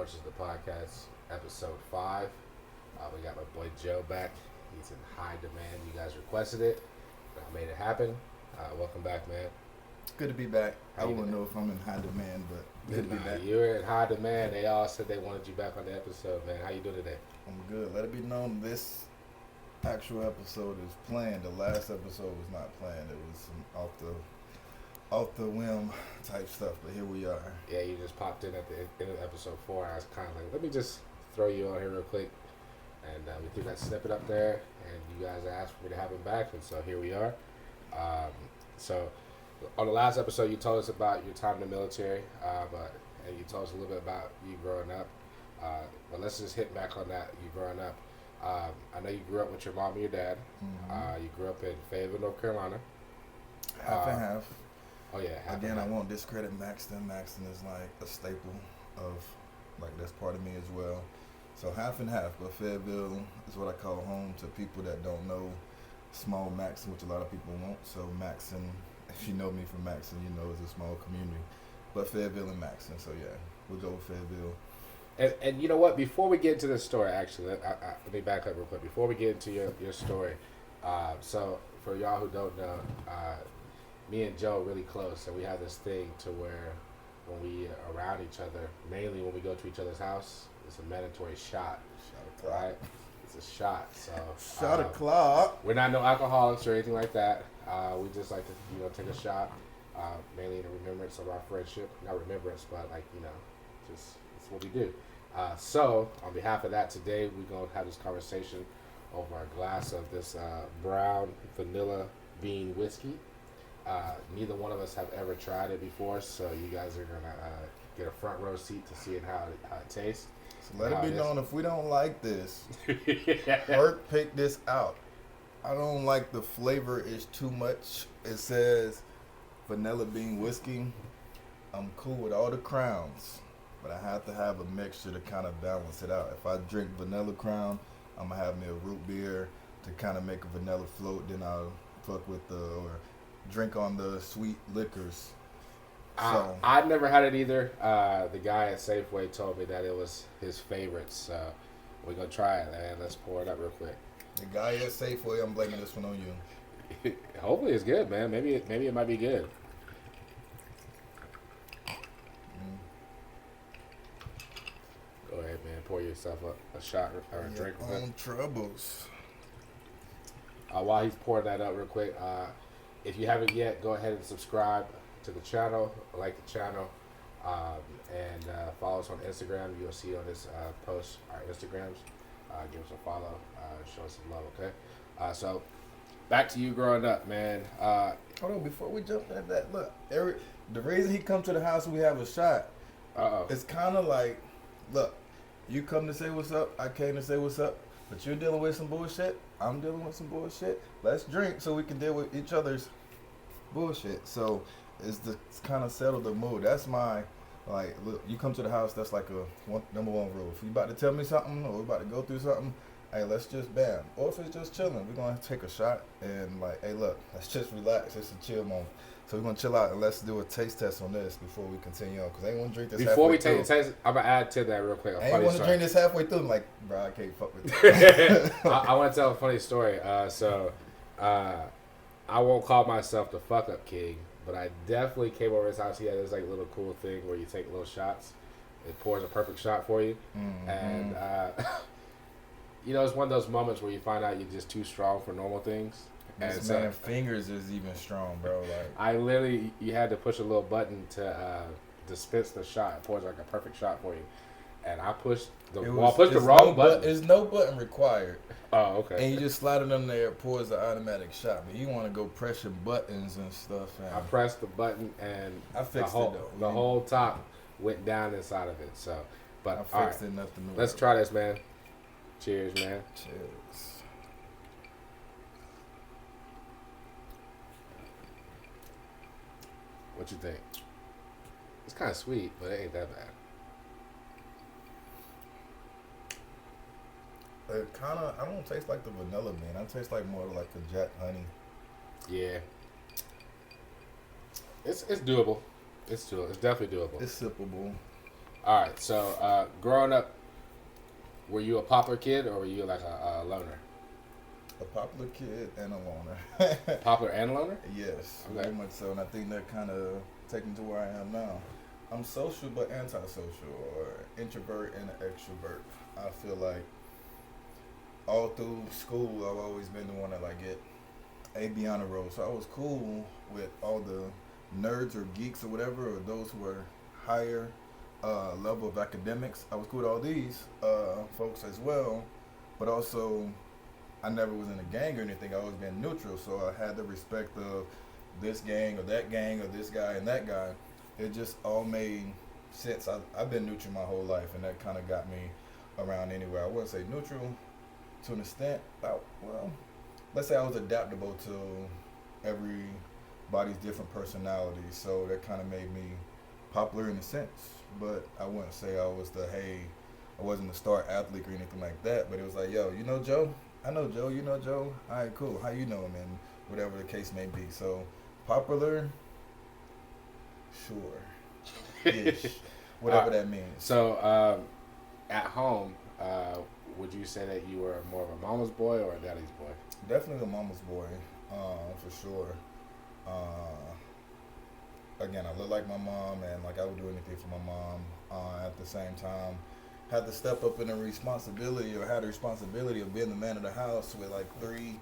versus the podcast, episode 5. We got my boy Joe back. He's in high demand. You guys requested it. I made it happen. Welcome back, man. Good to be back. How I you wouldn't doing? know if I'm in high demand, but good to be back. You were in high demand. They all said they wanted you back on the episode, man. How you doing today? I'm good. Let it be known this actual episode is planned. The last episode was not planned. It was some off the whim type stuff, but here we are. Yeah, you just popped in at the end of episode 4. I was kind of like, let me just throw you on here real quick. And we threw that snippet up there, and you guys asked for me to have him back, and so here we are. So on the last episode, you told us about your time in the military, and you told us a little bit about you growing up. But let's just hit back on that, you growing up. I know you grew up with your mom and your dad. Mm-hmm. You grew up in Fayetteville, North Carolina. Half and half. Oh, yeah. Half Again, and I half. won't discredit Maxton. Maxton is like a staple of, like, that's part of me as well. So half and half, but Fayetteville is what I call home to people that don't know small Maxton, which a lot of people won't. So Maxton, if you know me from Maxton, you know it's a small community. But Fayetteville and Maxton, so yeah, we'll go with Fayetteville. And you know what? Before we get into the story, actually, let me back up real quick. Before we get into your story, so for y'all who don't know, me and Joe are really close, and we have this thing to where when we are around each other, mainly when we go to each other's house, it's a mandatory shot, right? It's a shot. So Shot o'clock. we're not no alcoholics or anything like that. We just like to take a shot, mainly in remembrance of our friendship. Not remembrance, but just it's what we do. So on behalf of that, today we're gonna have this conversation over a glass of this brown vanilla bean whiskey. Neither one of us have ever tried it before, so you guys are gonna get a front row seat to see how it tastes. So let it be known, if we don't like this, Yeah. Herc pick this out. I don't like the flavor is too much. It says vanilla bean whiskey. I'm cool with all the crowns, but I have to have a mixture to kind of balance it out. If I drink vanilla crown, I'm gonna have me a root beer to kind of make a vanilla float. Then I'll fuck with or drink on the sweet liquors. So I've never had it either. The guy at Safeway told me that it was his favorite, so we're gonna try it, man. Let's pour it up real quick. the guy at Safeway, I'm blaming this one on you. Hopefully it's good, man. Maybe it might be good. Go ahead, man. Pour yourself a shot or a drink. Your own troubles. While he's pouring that up real quick, if you haven't yet, go ahead and subscribe to the channel, like the channel, and follow us on Instagram. You'll see on this post our Instagrams. Give us a follow, show us some love, okay? So back to you growing up, man. Hold on, before we jump into that, look, the reason he come to the house and we have a shot, it's kind of like, look, you come to say what's up, I came to say what's up, but you're dealing with some bullshit, I'm dealing with some bullshit. Let's drink so we can deal with each other's bullshit. So it's kind of settle the mood. That's my, like, look, you come to the house, that's like number one rule. If you about to tell me something or we about to go through something, hey, let's just bam. Or if it's just chilling, we're going to take a shot and like, hey, look, let's just relax. It's a chill moment. So we're going to chill out and let's do a taste test on this before we continue on. Because I ain't want to drink this Before we halfway take the taste, I'm going to add to that real quick. I ain't want to drink this halfway through. I'm like, bro, I can't fuck with this. I want to tell a funny story. I won't call myself the fuck up king, but I definitely came over his house. He had this like little cool thing where you take little shots. It pours a perfect shot for you. Mm-hmm. And, it's one of those moments where you find out you're just too strong for normal things. And This man's fingers is even strong, bro. Like, you had to push a little button to dispense the shot. It pours like a perfect shot for you. And I pushed the wrong button. There's no button required. Oh, okay. And you just slide it in there, it pours the automatic shot. But you want to go press your buttons and stuff. Man. I pressed the button and I fixed it though. The whole top went down inside of it. So, but I fixed it enough to move. Let's try this, man. Cheers, man. Cheers. What you think? It's kind of sweet, but it ain't that bad. It kind of, I don't taste like the vanilla bean. I taste like more like the Jack honey. Yeah. It's doable. It's definitely doable. It's sippable. All right. So, growing up, were you a popular kid or were you like a loner? A popular kid and a loner. Popular and loner? Yes, Okay. very much so. And I think that kind of taken to where I am now. I'm social but antisocial, or introvert and extrovert. I feel like all through school, I've always been the one that like get A, B honor roll. So I was cool with all the nerds or geeks or whatever, or those who were higher level of academics. I was cool with all these folks as well, but also I never was in a gang or anything. I always been neutral, so I had the respect of this gang or that gang or this guy and that guy. It just all made sense. I've been neutral my whole life, and that kind of got me around anywhere. I wouldn't say neutral to an extent. Well, let's say I was adaptable to everybody's different personalities, so that kind of made me popular in a sense. But I wouldn't say I was I wasn't a star athlete or anything like that. But it was like, yo, you know Joe? I know Joe. You know Joe? All right, cool. How you know him? And whatever the case may be. So popular, sure, ish, whatever that means. So, at home, would you say that you were more of a mama's boy or a daddy's boy? Definitely a mama's boy, for sure. Again, I look like my mom, and like I would do anything for my mom. At the same time, had to step up in the responsibility, or had the responsibility of being the man of the house with like three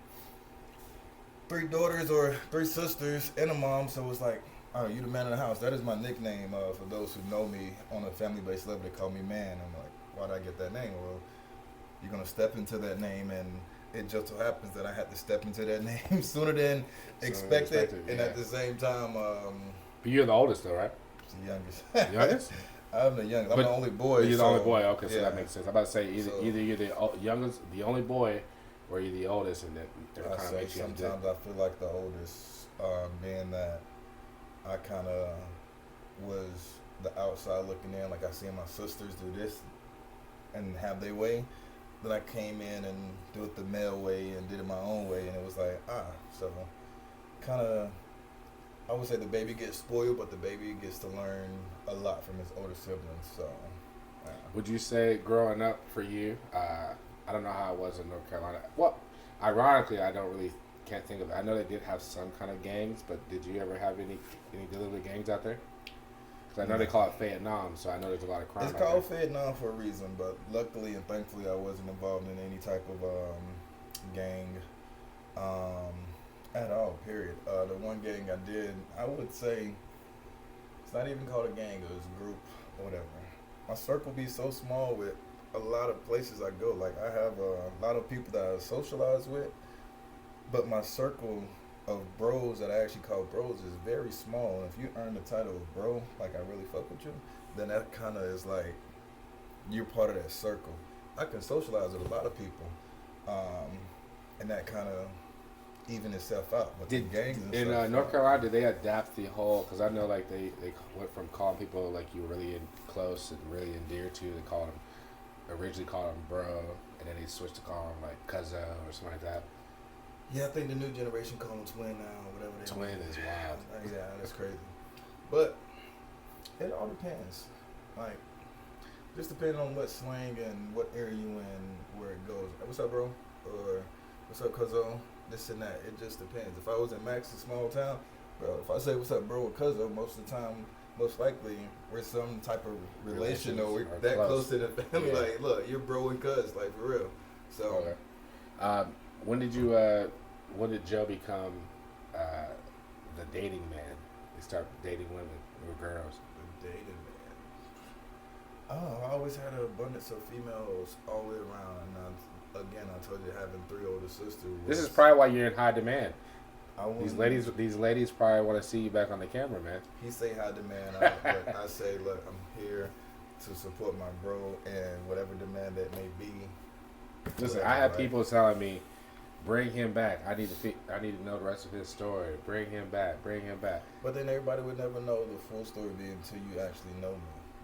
daughters or three sisters and a mom. So it's like, oh, you the man of the house. That is my nickname. For those who know me on a family-based level, they call me man. I'm like, why did I get that name? Well, you're gonna step into that name, and it just so happens that I had to step into that name sooner than expected. And at the same time, but you're the oldest, though, right? The youngest. Youngest? I'm the youngest. I'm the only boy. You're the only boy. Okay, so yeah. that makes sense. I'm about to say either you're the youngest, the only boy, or you're the oldest, and that kind of makes you. Sometimes I feel like the oldest, being that I kind of was the outside looking in. Like I seen my sisters do this and have their way. Then I came in and do it the male way and did it my own way, and it was like so kind of. I would say the baby gets spoiled, but the baby gets to learn a lot from his older siblings. So, would you say growing up for you? I don't know how it was in North Carolina. Well, ironically, can't think of it. I know they did have some kind of gangs, but did you ever have any delivery gangs out there? Because I know they call it Vietnam, so I know there's a lot of crime. It's called Vietnam for a reason, but luckily and thankfully, I wasn't involved in any type of gang. At all, period. The one gang I did, I would say, it's not even called a gang, it was a group or whatever. My circle be so small with a lot of places I go. Like, I have a lot of people that I socialize with, but my circle of bros that I actually call bros is very small. And if you earn the title of bro, like I really fuck with you, then that kind of is like, you're part of that circle. I can socialize with a lot of people, and that kind of even itself out. But the gangs in North Carolina, did they adapt the whole? Because I know like they went from calling people like you were really close and really endeared to. They originally called them bro, and then they switched to call them like cousin or something like that. Yeah, I think the new generation call them twin now, or whatever. Twin is wild. Yeah, that's crazy. But it all depends. Like, just depending on what slang and what area you in, where it goes. Hey, what's up, bro? Or what's up, cuzzo? This and that. It just depends. If I was in Max's small town, bro, if I say what's up, bro, or cuzzo, most of the time, most likely, we're some type of relation, or we're that close to the family. Yeah. Like, look, you're bro and cuz, like, for real. So, okay. When did Joe become the dating man? They start dating women or girls. The dating man. Oh, I always had an abundance of females all the way around. And again, I told you having 3 older sisters. This is probably why you're in high demand. These ladies probably want to see you back on the camera, man. He say high demand, but I say, look, I'm here to support my bro and whatever demand that may be. Listen, I have people telling me, bring him back. I need to know the rest of his story. Bring him back. But then everybody would never know the full story until you actually know me.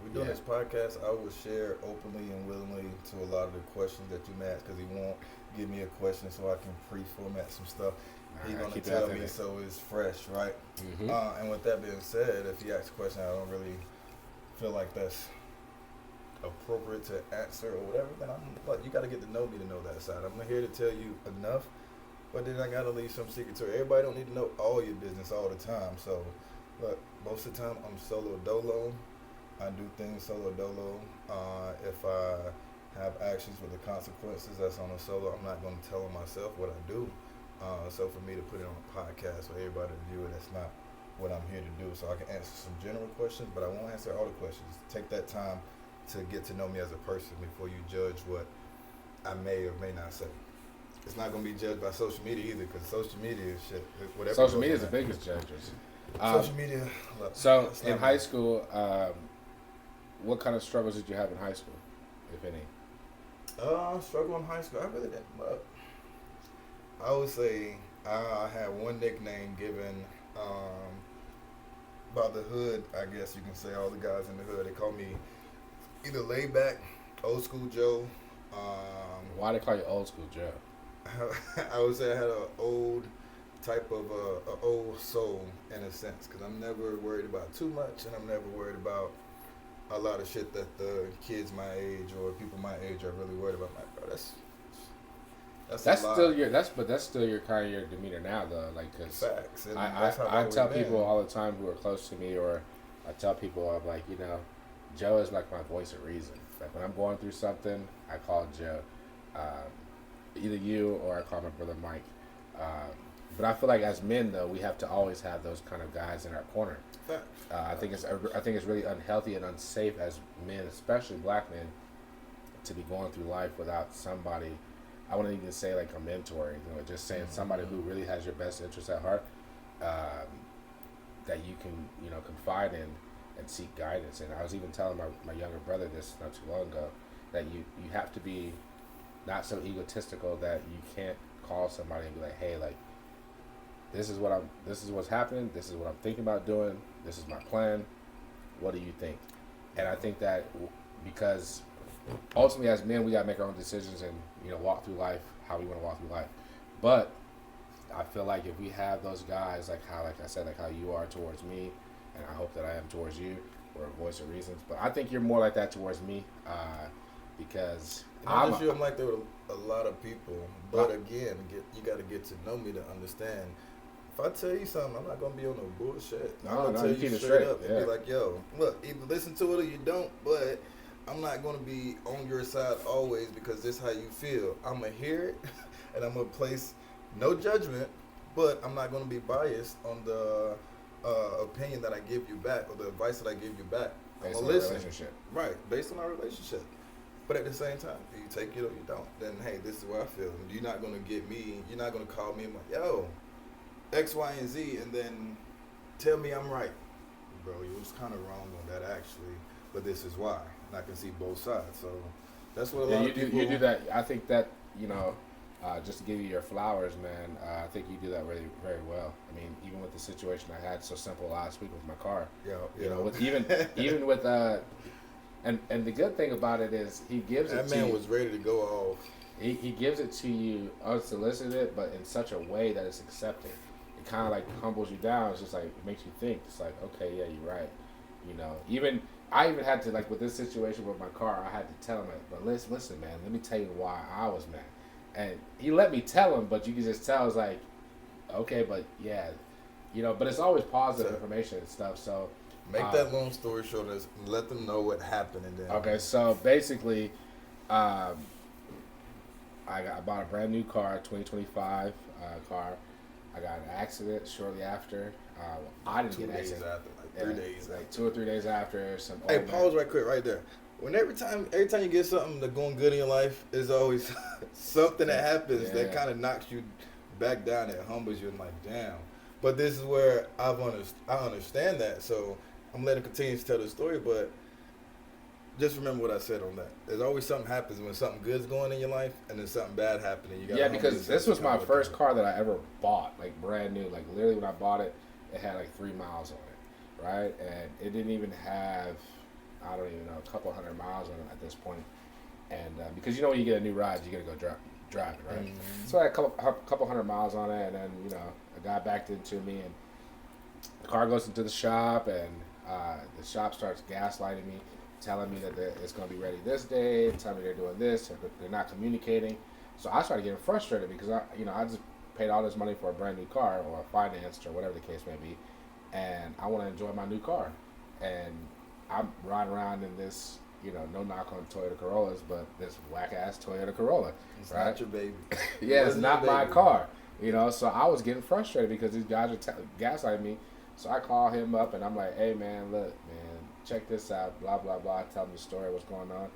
We're doing this podcast. I will share openly and willingly to a lot of the questions that you may ask, because he won't give me a question so I can pre-format some stuff. He's going to tell me so it's fresh, right? Mm-hmm. And with that being said, if he asks a question, I don't really feel like that's appropriate to answer or whatever, then you got to get to know me to know that side. I'm here to tell you enough, but then I got to leave some secret to it. Everybody don't need to know all your business all the time. So, look, most of the time I'm solo dolo. I do things solo dolo. If I have actions with the consequences, that's on a solo. I'm not going to tell them myself what I do. So for me to put it on a podcast for everybody to view it, that's not what I'm here to do. So I can answer some general questions, but I won't answer all the questions. Take that time to get to know me as a person before you judge what I may or may not say. It's not going to be judged by social media either, because social media is shit. Whatever. Social media is the biggest judges. Social media. Look, so in high school, what kind of struggles did you have in high school, if any? Struggle in high school. I really didn't. But I would say I had one nickname given by the hood. I guess you can say all the guys in the hood. They call me either laid back, old school Joe. Why they call you old school Joe? I would say I had an old type of a old soul in a sense, because I'm never worried about too much, and I'm never worried about a lot of shit that the kids my age or people my age are really worried about. Like, bro, that's still your that's still your kind of your demeanor now though, like, cause facts. And I tell people all the time who are close to me, or I tell people, I'm like, you know, Joe is like my voice of reason. Like when I'm going through something, I call Joe, either you or I call my brother Mike. But I feel like as men though, we have to always have those kind of guys in our corner. I think it's really unhealthy and unsafe as men, especially black men, to be going through life without somebody. I wouldn't even say like a mentor, you know, just saying somebody who really has your best interests at heart, that you can, you know, confide in and seek guidance. And I was even telling my younger brother this not too long ago, that you have to be not so egotistical that you can't call somebody and be like, hey, like, this is what's happening, this is what I'm thinking about doing, this is my plan, what do you think? And I think that because ultimately as men, we gotta make our own decisions and, you know, walk through life how we want to walk through life. But I feel like if we have those guys, like I said, like how you are towards me, and I hope that I am towards you, or a voice of reasons. But I think you're more like that towards me, because I'm like that with a lot of people. But again, you got to get to know me to understand. If I tell you something, I'm not gonna be on no bullshit. I'm gonna tell you straight up and be like, yo, look, either listen to it or you don't. But I'm not gonna be on your side always, because this is how you feel. I'm gonna hear it, and I'm gonna place no judgment, but I'm not gonna be biased on the opinion that I give you back, or the advice that I give you back. Based on our relationship. Right, based on our relationship. But at the same time, if you take it or you don't, then hey, this is where I feel. You're not gonna get me. You're not gonna call me and be like, yo, X, Y, and Z, and then tell me I'm right, bro. You was kind of wrong on that actually, but this is why. And I can see both sides. So that's what a lot of people. You do that. I think that, you know, just to give you your flowers, man. I think you do that really very well. I mean, even with the situation I had so simple last week with my car. Yeah. You know, with even with and the good thing about it is he gives it to you. That man was ready to go off. He gives it to you unsolicited, but in such a way that it's accepting. It kind of like humbles you down. It's just like, it makes you think. It's like, okay, yeah, you're right. You know, I even had to, like, with this situation with my car, I had to tell him, like, but listen, man, let me tell you why I was mad. And he let me tell him, but you can just tell, it's like, okay, but yeah, you know, but it's always positive information and stuff. So make that long story short, is let them know what happened. And then okay, so basically, I bought a brand new car, 2025 car. I got in an accident shortly after. I didn't get an accident. After, like 3 days. Like 2 or 3 days after. Hey, pause right quick, right there. When every time you get something that's going good in your life, there's always something that happens that kind of knocks you back down, that humbles you, and like, damn. But this is where I understand that, so I'm letting continue to tell the story. But just remember what I said on that. There's always something happens when something good's going in your life, and then something bad happening. You gotta because this was my first car that I ever bought, like brand new. Like literally when I bought it, it had like 3 miles on it, right? And it didn't even have, I don't even know, a couple 100 miles on it at this point. And because you know when you get a new ride, you gotta go drive it, right? Mm-hmm. So I had a couple 100 miles on it, and then, you know, a guy backed into me, and the car goes into the shop, and the shop starts gaslighting me, telling me that it's going to be ready this day, telling me they're doing this, they're not communicating. So I started getting frustrated because I just paid all this money for a brand new car or financed or whatever the case may be, and I want to enjoy my new car, and I'm riding around in this, no knock on Toyota Corollas, but this whack ass Toyota Corolla. It's not your baby. Yeah, it's not my car. So I was getting frustrated because these guys are gaslighting me. So I call him up and I'm like, hey man, look, man, check this out, blah blah blah. I tell him the story, what's going on,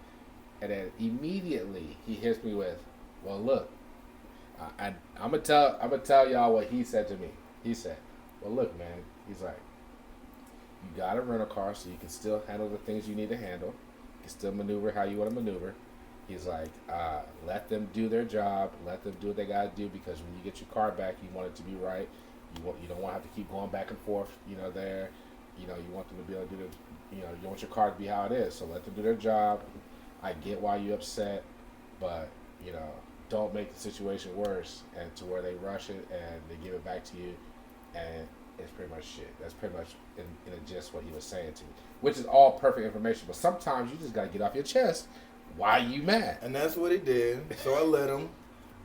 and then immediately he hits me with, well, look, I'm gonna tell y'all what he said to me. He said, well, look, man, he's like, you gotta rent a car so you can still handle the things you need to handle. You can still maneuver how you want to maneuver. He's like, let them do their job. Let them do what they gotta do, because when you get your car back, you want it to be right. You don't want to have to keep going back and forth. There. You want them to be able to do the. You want your car to be how it is. So let them do their job. I get why you're upset, but don't make the situation worse and to where they rush it and they give it back to you, and it's pretty much shit. That's pretty much in a gist what he was saying to me, which is all perfect information. But sometimes you just gotta get off your chest. Why you mad? And that's what he did. So I let him.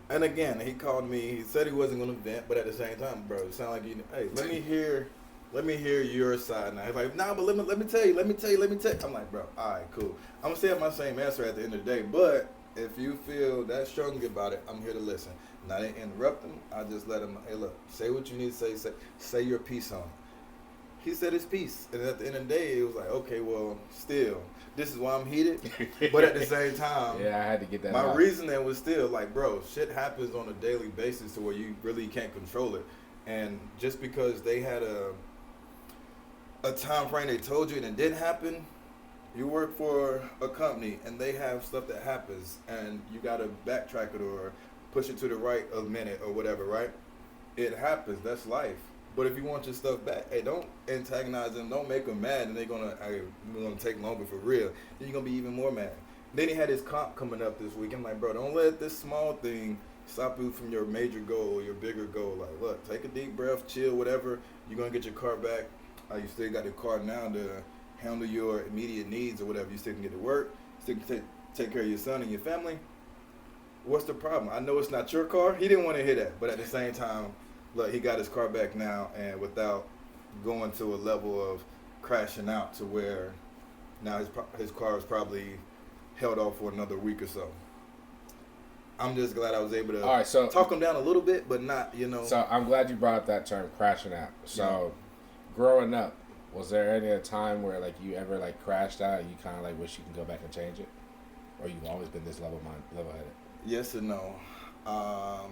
And again, he called me. He said he wasn't gonna vent, but at the same time, bro, it sounded like hey, let me hear your side now. He's like, nah, but let me tell you. I'm like, bro, all right, cool. I'm gonna still have my same answer at the end of the day, but if you feel that strongly about it, I'm here to listen. And I didn't interrupt him. I just let him, hey, look, say what you need to say your piece on it. He said his piece. And at the end of the day, it was like, okay, well, still, this is why I'm heated. But at the same time, yeah, I had to get that my out. reasoning was still like, bro, shit happens on a daily basis to where you really can't control it. And just because they had a time frame they told you and it didn't happen, you work for a company and they have stuff that happens and you got to backtrack it or push it to the right a minute or whatever, right? It happens. That's life. But if you want your stuff back, hey, don't antagonize them. Don't make them mad and they're gonna take longer for real. Then you're going to be even more mad. Then he had his comp coming up this week. I'm like, bro, don't let this small thing stop you from your major goal or your bigger goal. Like, look, take a deep breath, chill, whatever. You're going to get your car back. You still got the car now to handle your immediate needs or whatever. You still can get to work, still can take care of your son and your family. What's the problem? I know it's not your car. He didn't want to hear that. But at the same time, look, he got his car back now, and without going to a level of crashing out to where now his car is probably held off for another week or so. I'm just glad I was able to talk him down a little bit, but not, So I'm glad you brought up that term, crashing out. So growing up, was there any time where like you ever like crashed out and you kind of like wish you can go back and change it, or you've always been this level-headed? Yes and no. I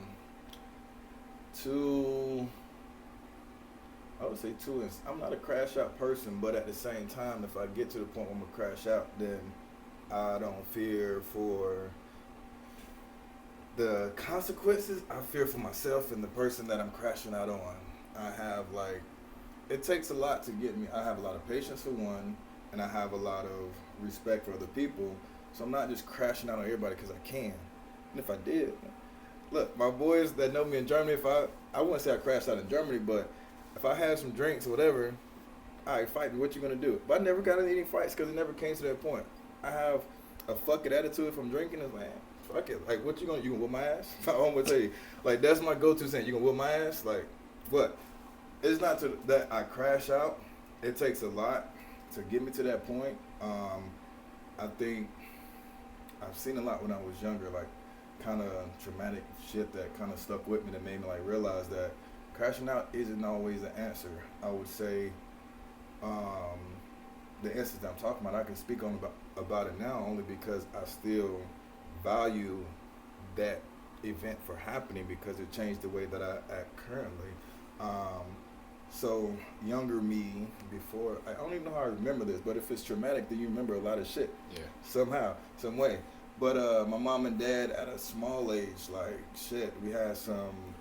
would say two. I'm not a crash out person, but at the same time, if I get to the point where I'm gonna crash out, then I don't fear for the consequences. I fear for myself and the person that I'm crashing out on. I have it takes a lot to get me. I have a lot of patience for one, and I have a lot of respect for other people. So I'm not just crashing out on everybody because I can. And if I did, look, my boys that know me in Germany, I wouldn't say I crashed out in Germany, but if I had some drinks or whatever, all right, fight me. What you gonna do? But I never got into any fights because it never came to that point. I have a fuck it attitude if I'm drinking. It's like, fuck it. Like, what you gonna whoop my ass? I'm gonna tell you, like, that's my go-to saying. You gonna whoop my ass? Like, what? It's not that I crash out. It takes a lot to get me to that point. I think I've seen a lot when I was younger, like kind of traumatic shit that kind of stuck with me that made me like realize that crashing out isn't always the answer. I would say the instance I'm talking about, I can speak on about it now only because I still value that event for happening because it changed the way that I act currently. So younger me before, I don't even know how I remember this, but if it's traumatic, then you remember a lot of shit. Yeah. Somehow, some way. But my mom and dad at a small age, like shit, we had some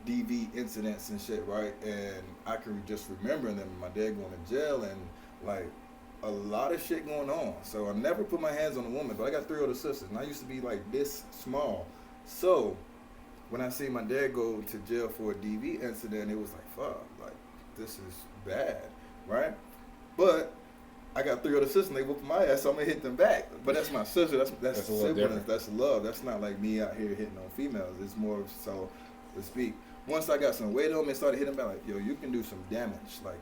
DV incidents and shit, right? And I can just remember them. My dad going to jail and like a lot of shit going on. So I never put my hands on a woman, but I got 3 older sisters, and I used to be like this small. So when I see my dad go to jail for a DV incident, it was like, fuck, like this is bad, right? But I got 3 other sisters, and they whoop my ass, so I'm gonna hit them back. But that's my sister. That's siblings. That's love. That's not like me out here hitting on females. It's more so to speak. Once I got some weight on me and started hitting back, like, yo, you can do some damage. Like,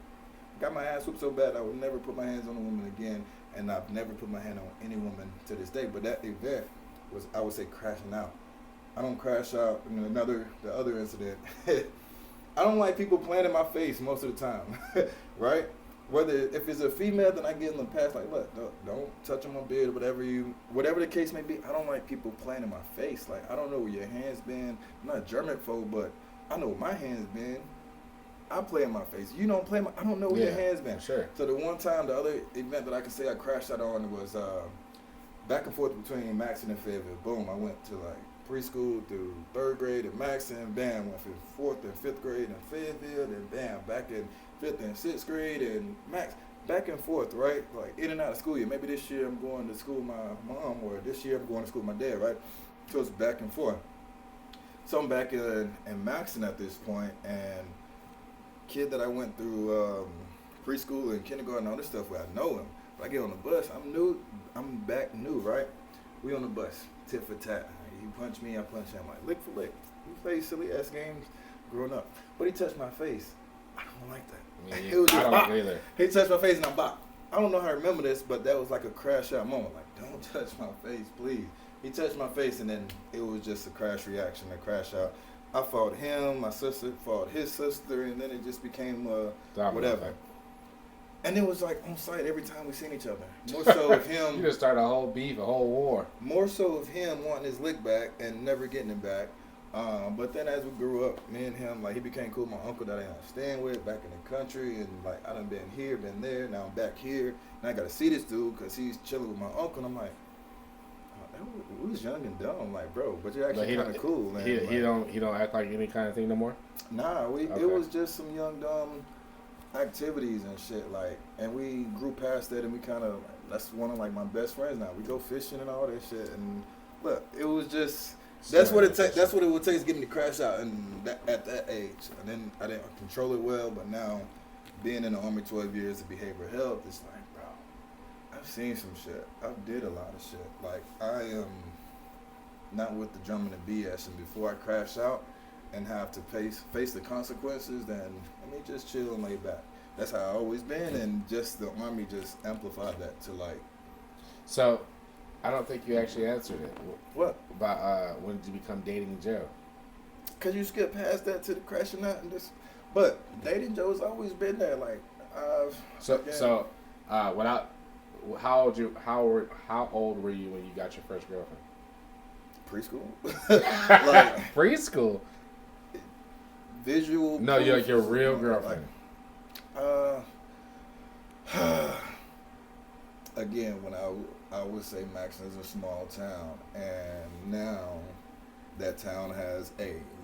got my ass whooped so bad I would never put my hands on a woman again, and I've never put my hand on any woman to this day. But that event was, I would say, crashing out. I don't crash out. The other incident. I don't like people playing in my face most of the time, right? If it's a female, then I get in the past like, look, don't touch on my beard, whatever the case may be. I don't like people playing in my face. Like, I don't know where your hands been. I'm not a germaphobe, but I know where my hands been. I play in my face. You don't play I don't know where your hands been. Sure. So the one time, the other event that I can say I crashed out on was back and forth between Maxon and Fayetteville. Boom, I went to like preschool through 3rd grade at Maxon, bam, went from 4th and 5th grade in Fayetteville, then bam, back in 5th and 6th grade and Max, back and forth, right? Like in and out of school year. Maybe this year I'm going to school with my mom, or this year I'm going to school with my dad, right? So it's back and forth. So I'm back in Maxon at this point, and kid that I went through preschool and kindergarten and all this stuff where I know him. But I get on the bus, I'm back new, right? We on the bus, tit for tat. He punched me, I punched him, like lick for lick. We played silly ass games growing up. But he touched my face. I don't like that. It was just I don't like either. He touched my face and I bopped. I don't know how I remember this, but that was like a crash out moment. Like, don't touch my face, please. He touched my face, and then it was just a crash reaction, a crash out. I fought him, my sister fought his sister, and then it just became whatever. And it was like on sight every time we seen each other. More so of him. You just started a whole beef, a whole war. More so of him wanting his lick back and never getting it back. But then as we grew up, me and him, like, he became cool. My uncle that I was staying with back in the country, and like I done been here, been there. Now I'm back here, and I got to see this dude because he's chilling with my uncle. And I'm like, we was young and dumb, like, bro, but you're actually kind of cool. Man. He don't act like any kind of thing no more. Nah, it was just some young dumb activities and shit, like, and we grew past that, and we kind of, that's one of like my best friends now. We go fishing and all that shit, and look, it was just that's what it takes. That's what it would take to get me to crash out, and at that age, and then I didn't control it well. But now, being in the Army 12 years of behavioral health, it's like, bro, I've seen some shit. I've did a lot of shit. Like, I am not with the drumming and BS, and before I crash out and have to face the consequences, then let me just chill and lay back. That's how I always been, and just the Army just amplified that to like. So, I don't think you actually answered it. What? About when did you become dating Joe? Cause you skip past that to the crashing out and this. But dating Joe's always been there. Like, how old were you when you got your first girlfriend? Preschool. Like preschool. Visual. No, you're like your real girlfriend. Again, when I would say Maxon is a small town, and now that town has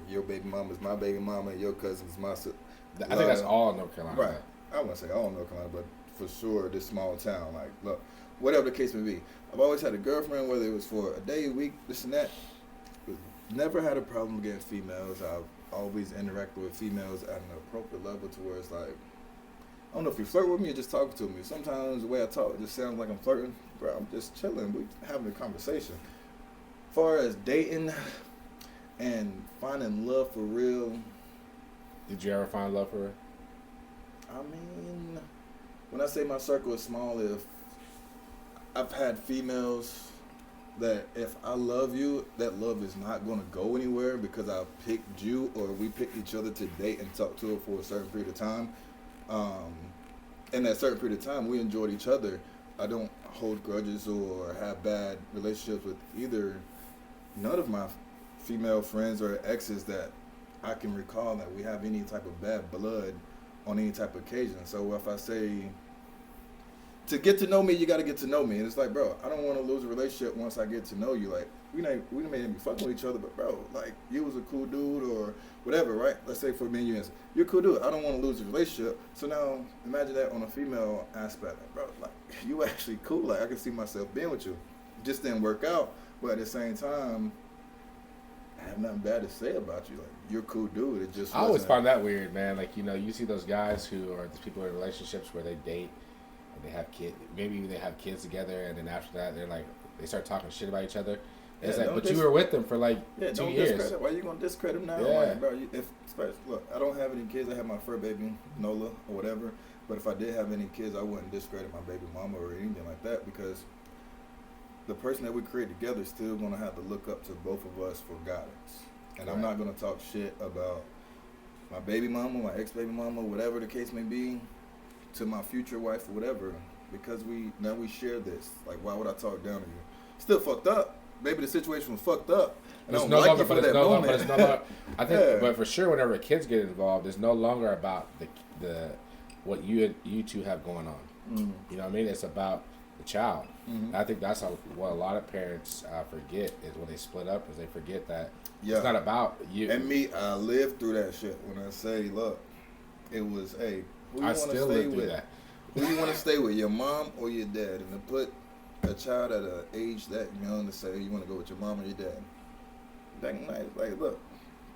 your baby mama is my baby mama, and your cousin is my sister. I think that's all North Carolina. Right. I wouldn't say all North Carolina, but for sure this small town. Like, look, whatever the case may be, I've always had a girlfriend, whether it was for a day, a week, this and that. Never had a problem getting females. I've always interacted with females at an appropriate level to where it's like, I don't know if you flirt with me or just talking to me. Sometimes the way I talk just sounds like I'm flirting. Bro, I'm just chilling. We having a conversation. As far as dating and finding love for real. Did you ever find love for real? I mean, when I say my circle is small, if I've had females that if I love you, that love is not going to go anywhere because I picked you or we picked each other to date and talk to her for a certain period of time. In that certain period of time, we enjoyed each other. I don't hold grudges or have bad relationships with none of my female friends or exes that I can recall that we have any type of bad blood on any type of occasion. So if I say, to get to know me, you got to get to know me. And it's like, bro, I don't want to lose a relationship once I get to know you. Like, we may be fucking with each other, but bro, like, you was a cool dude or whatever, right? Let's say for me and you, you're a cool dude. I don't want to lose a relationship. So now imagine that on a female aspect. Like, bro, like, you actually cool. Like, I can see myself being with you. It just didn't work out. But at the same time, I have nothing bad to say about you. Like, you're a cool dude. It just I always find that weird, man. Like, you see those guys who are these people in relationships where they date they have kids. Maybe they have kids together, and then after that, they start talking shit about each other. Yeah, it's like, but you were with them for like 2 years. Discredit. Why you gonna discredit them now? Yeah. Like, bro, look, I don't have any kids. I have my fur baby Nola or whatever. But if I did have any kids, I wouldn't discredit my baby mama or anything like that, because the person that we create together is still gonna have to look up to both of us for guidance. And I'm not gonna talk shit about my baby mama, my ex-baby mama, whatever the case may be, to my future wife or whatever, because we share this. Like, why would I talk down to you? Still fucked up. Maybe the situation was fucked up. And it's no longer, but it's no longer. I think, but for sure, whenever kids get involved, it's no longer about the what you two have going on. Mm-hmm. You know what I mean? It's about the child. Mm-hmm. I think that's what a lot of parents forget is when they split up, is they forget that it's not about you. And me, I lived through that shit. When I say, look, it was, hey, who you want to stay with? That. Who you want to stay with, your mom or your dad? And to put a child at an age that young to say you want to go with your mom or your dad. Back in life, like, look,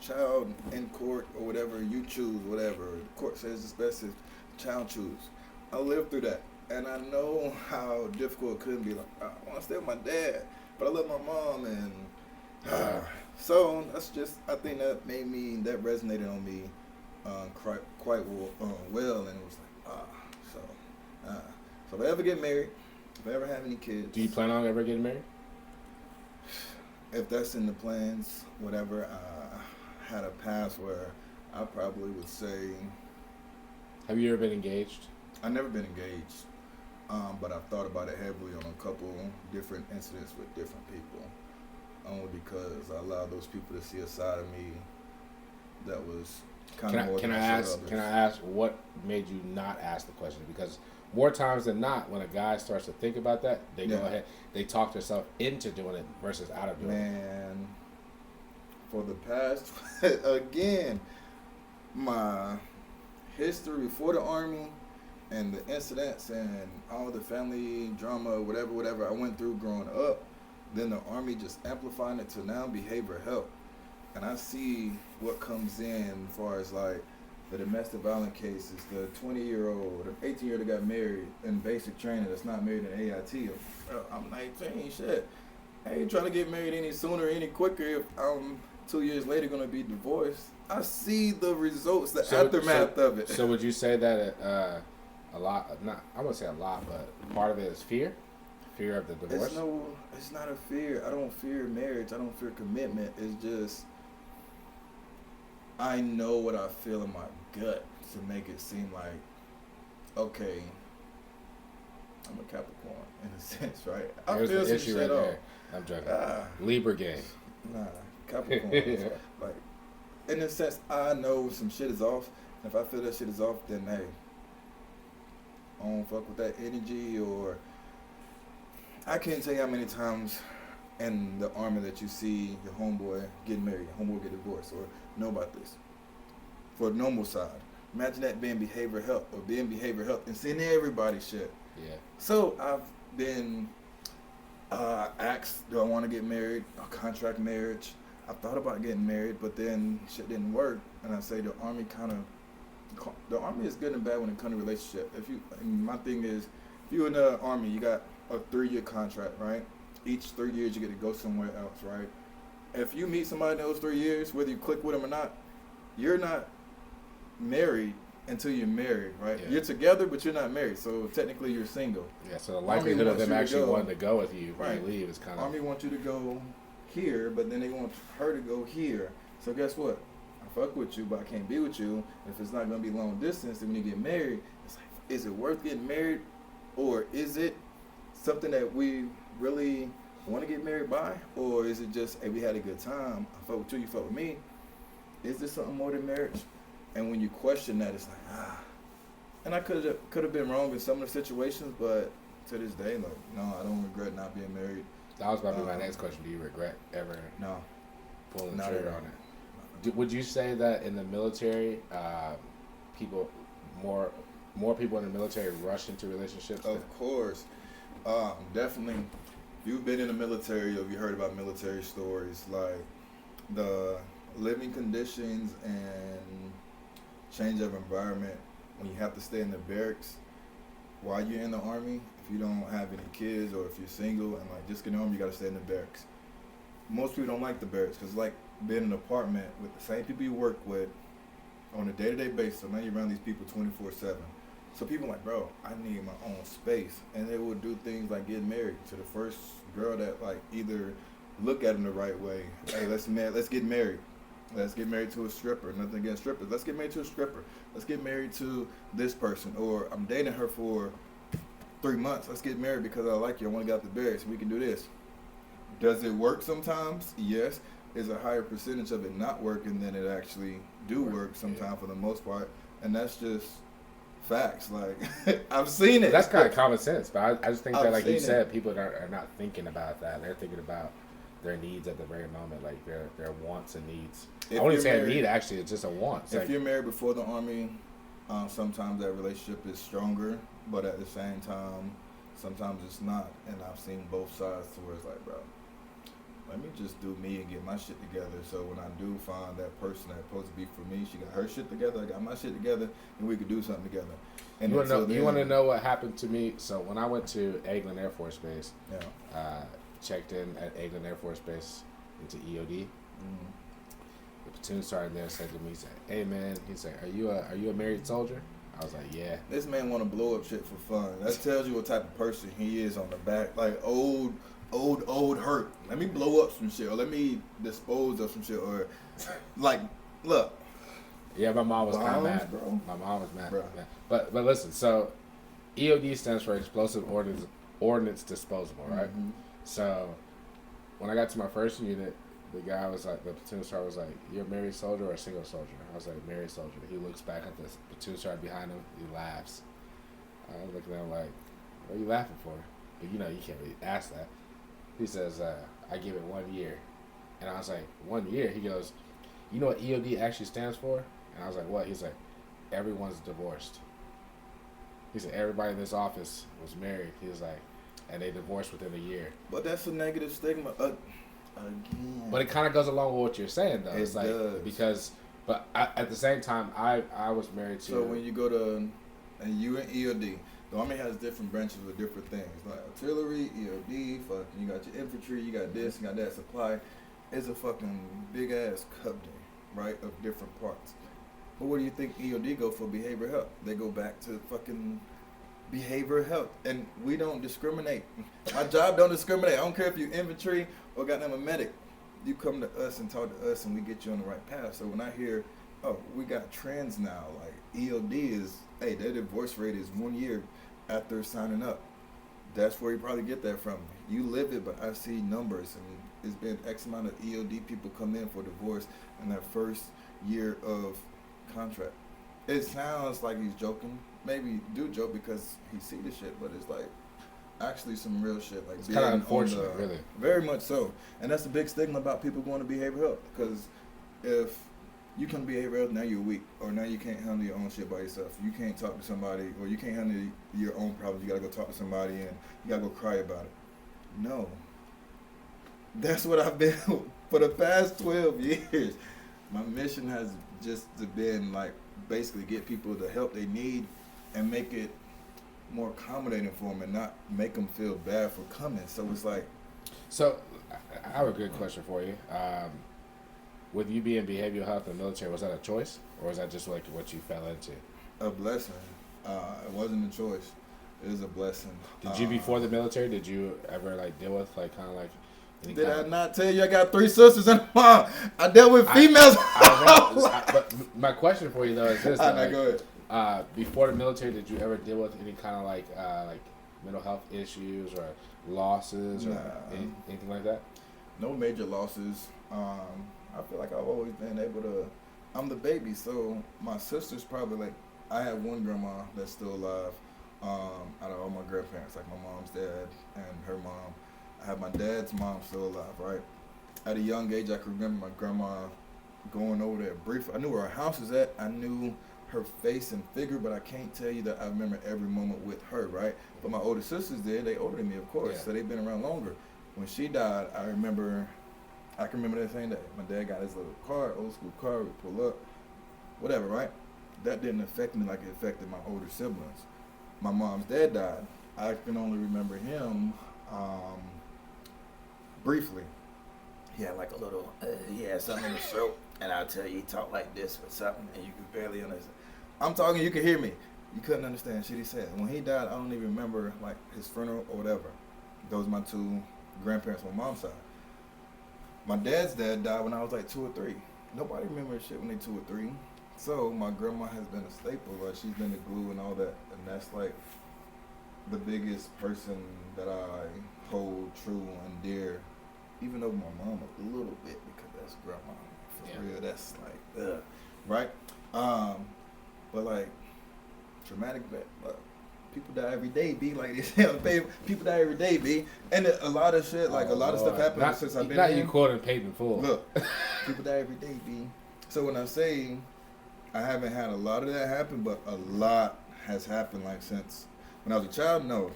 child in court or whatever, you choose whatever. The court says it's best if child choose. I lived through that. And I know how difficult it could be. Like, I want to stay with my dad, but I love my mom. And so that's just, I think that resonated on me quite well. And it was like, so if I ever get married, if I ever have any kids. Do you plan on ever getting married? If that's in the plans, whatever, I had a past where I probably would say. Have you ever been engaged? I've never been engaged, but I've thought about it heavily on a couple different incidents with different people, only because I allowed those people to see a side of me that was kind of more. Can I ask what made you not ask the question? Because more times than not, when a guy starts to think about that, they go ahead, they talk themselves into doing it versus out of doing it. Man, for the past, again, my history before the Army and the incidents and all the family drama, whatever I went through growing up, then the Army just amplifying it to now behavioral health. And I see what comes in as far as like the domestic violence cases, the 20-year-old, the 18-year-old that got married in basic training that's not married in AIT. I'm 19, shit. I ain't trying to get married any sooner, any quicker if I'm 2 years later going to be divorced. I see the results, the aftermath of it. So would you say that a lot, I wouldn't say a lot, but part of it is fear? Fear of the divorce? It's not a fear. I don't fear marriage. I don't fear commitment. It's just, I know what I feel in my gut to make it seem like, okay, I'm a Capricorn in a sense, right? I feel some shit right off. I'm joking. Libra game. Nah, Capricorn. Like, in a sense, I know some shit is off. If I feel that shit is off, then hey, I don't fuck with that energy. Or I can't tell you how many times in the Army that you see your homeboy getting married, your homeboy get divorced, or know about this. For the normal side, imagine that being behavioral health or being behavioral health and seeing everybody shit. Yeah. So I've been asked, do I want to get married? A contract marriage. I thought about getting married, but then shit didn't work. And I say the Army is good and bad when it comes to relationship. My thing is, if you're in the Army, you got a 3-year contract, right? Each 3 years you get to go somewhere else, right? If you meet somebody in those 3 years, whether you click with them or not, you're not married until you're married, right? Yeah. You're together, but you're not married, so technically you're single. Yeah, so the likelihood of them actually wanting to go with you when you leave is kind of... Army wants you to go here, but then they want her to go here. So guess what? I fuck with you, but I can't be with you. If it's not going to be long distance, then when you get married, it's like, is it worth getting married? Or is it something that we really want to get married by? Or is it just, hey, we had a good time, I fuck with you, you fuck with me? Is this something more than marriage? And when you question that, it's like, And I could have been wrong in some of the situations, but to this day, like, no, I don't regret not being married. That was about to be my next question. Do you regret ever pulling the trigger on it? Would you say that in the military, more people in the military rush into relationships? Of course. Definitely. If you've been in the military or you heard about military stories, like the living conditions and change of environment when you have to stay in the barracks, while you're in the Army, if you don't have any kids or if you're single and like just get in the Army, you gotta stay in the barracks. Most people don't like the barracks because like being in an apartment with the same people you work with on a day-to-day basis. So now you're around these people 24/7. So people like, bro, I need my own space, and they will do things like get married to the first girl that like either look at them the right way. Hey, let's get married. Let's get married to a stripper. Nothing against strippers. Let's get married to a stripper. Let's get married to this person. Or I'm dating her for 3 months. Let's get married because I like you. I want to get out the barracks. We can do this. Does it work sometimes? Yes. Is a higher percentage of it not working than it actually do work sometimes for the most part. And that's just facts. Like, I've seen it. That's kind of common sense. But I just think that, like you said, it. people are not thinking about that. They're thinking about their needs at the very moment, like their wants and needs. I wouldn't say a need, actually. It's just a want. It's if you're married before the Army, sometimes that relationship is stronger. But at the same time, sometimes it's not. And I've seen both sides to where it's like, bro, let me just do me and get my shit together. So when I do find that person that's supposed to be for me, she got her shit together, I got my shit together, and we could do something together. And you want to know what happened to me? So when I went to Eglin Air Force Base, checked in at Eglin Air Force Base into EOD. Mm-hmm. The platoon sergeant there said to me, he said, "Hey man," he said, "Are you a married soldier?" I was like, "Yeah." This man want to blow up shit for fun. That tells you what type of person he is on the back, like old hurt. Let me blow up some shit, or let me dispose of some shit, or like, look. Yeah, my mom was kind of mad, bro. My mom was mad, bro. But listen, so EOD stands for Explosive Ordnance Disposable, right? Mm-hmm. So when I got to my first unit, the platoon sergeant was like, "You're a married soldier or a single soldier?" I was like, "Married soldier." He looks back at the platoon sergeant behind him. He laughs. I was looking at him like, "What are you laughing for?" But you can't really ask that. He says, "I give it 1 year." And I was like, 1 year? He goes, "You know what EOD actually stands for?" And I was like, "What?" He's like, "Everyone's divorced." He said, "Everybody in this office was married." He was like, and they divorced within a year. But that's a negative stigma. Again. But it kind of goes along with what you're saying, though. It does. Because, but at the same time, I was married to. So when you go to, and you in EOD, the Army has different branches with different things. Like artillery, EOD, fucking, you got your infantry, you got this, you got that. Supply. It's a fucking big ass company, right, of different parts. But what do you think EOD go for? Behavioral health. They go back to fucking behavioral health, and we don't discriminate. My job don't discriminate. I don't care if you infantry or goddamn a medic. You come to us and talk to us, and we get you on the right path. So when I hear, oh, we got trends now, like EOD is, hey, their divorce rate is 1 year after signing up. That's where you probably get that from. You live it, but I see numbers, and it's been X amount of EOD people come in for divorce in that first year of contract. It sounds like he's joking. Maybe do joke because he see the shit, but it's like actually some real shit. Like it's kind of unfortunate, really. Very much so. And that's a big stigma about people going to behavioral health. Because if you come to behavioral health, now you're weak, or now you can't handle your own shit by yourself. You can't talk to somebody, or you can't handle your own problems. You gotta go talk to somebody, and you gotta go cry about it. No. That's what I've been for the past 12 years. My mission has just been like basically get people the help they need and make it more accommodating for them and not make them feel bad for coming. So it's like... So, I have a good question for you. With you being behavioral health in the military, was that a choice? Or was that just like what you fell into? A blessing. It wasn't a choice. It was a blessing. Did you, before the military, did you ever like deal with like kind of like... Did I not tell you I got 3 sisters and a mom? I dealt with females. But my question for you though is this: go ahead. Before the military, did you ever deal with any kind of like mental health issues or losses or anything like that? No major losses. I feel like I've always been able to. I'm the baby, so my sister's probably like. I have one grandma that's still alive. Out of all my grandparents, like my mom's dad and her mom. I have my dad's mom still alive, right? At a young age, I can remember my grandma going over there briefly. I knew where her house was at. I knew her face and figure, but I can't tell you that I remember every moment with her, right? But my older sisters did. They older than me, of course, so they've been around longer. When she died, I can remember that same day. My dad got his little car, old school car, we pull up, whatever, right? That didn't affect me like it affected my older siblings. my mom's dad died. I can only remember him briefly. He had like a little, he had something in his throat, and I'll tell you, he talked like this with something, and you could barely understand. I'm talking, you could hear me. You couldn't understand shit he said. When he died, I don't even remember like his funeral or whatever. Those are my two grandparents on my mom's side. My dad's dad died when I was like 2 or 3. Nobody remembers shit when they 2 or 3. So my grandma has been a staple. Like she's been the glue and all that, and that's like the biggest person that I hold true and dear. Even though my mom a little bit, because that's grandma. For real, that's like, right? But like, traumatic, people die every day, B. Like this, people die every day, B. And a lot of shit, like a lot of stuff happened since I've been here. Not you quoting paid in full. Look, people die every day, B. So when I say I haven't had a lot of that happen, but a lot has happened, like since when I was a child, no,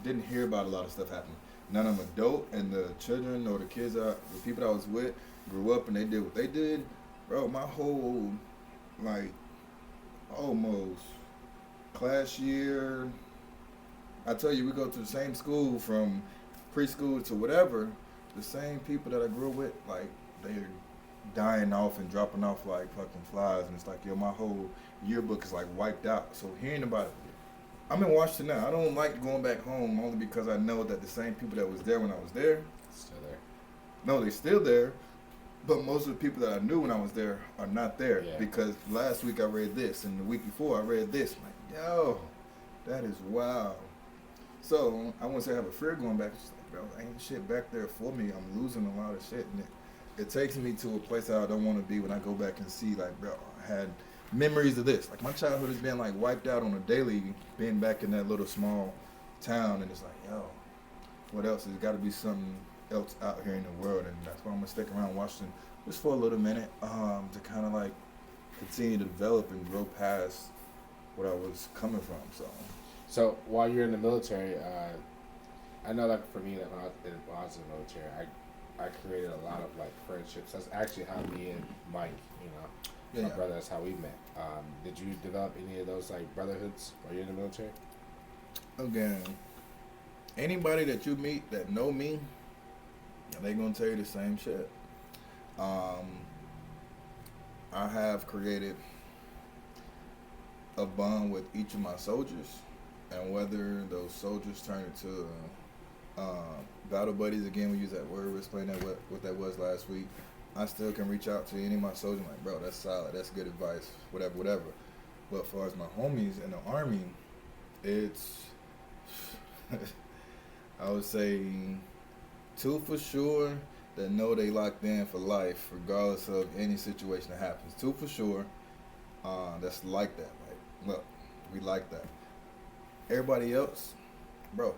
didn't hear about a lot of stuff happening. None of them adult, and the children or the kids, the people that I was with, grew up and they did what they did. Bro, my whole, like, almost class year, I tell you, we go to the same school from preschool to whatever. The same people that I grew up with, like, they're dying off and dropping off like fucking flies. And it's like, yo, my whole yearbook is like wiped out. So hearing about it, I'm in Washington now. I don't like going back home only because I know that the same people that was there when I was there. Still there. No, they're still there. But most of the people that I knew when I was there are not there. Yeah. Because last week I read this, and the week before I read this. I'm like, yo, that is wild. So I wouldn't say I have a fear going back. It's just like, bro, ain't shit back there for me. I'm losing a lot of shit. And it takes me to a place that I don't want to be when I go back and see, like, bro, I had memories of this. Like, my childhood has been, like, wiped out on a daily, being back in that little small town. And it's like, yo, what else? There's got to be something else out here in the world. And that's why I'm going to stick around Washington just for a little minute to kind of, like, continue to develop and grow past what I was coming from. So while you're in the military, I know, like, for me, that when I was in the military, I created a lot of, like, friendships. That's actually how me and Mike, my brother, that's how we met. Did you develop any of those, like, brotherhoods while you're in the military? Again, anybody that you meet that know me, they gonna tell you the same shit. I have created a bond with each of my soldiers, and whether those soldiers turn into battle buddies, again, we use that word, we explained that what that was last week. I still can reach out to any of my soldiers like, bro, that's solid, that's good advice, whatever. But as far as my homies in the Army, it's I would say 2 for sure that know they locked in for life regardless of any situation that happens. 2 for sure that's like that. Like, look, we like that. Everybody else, bro,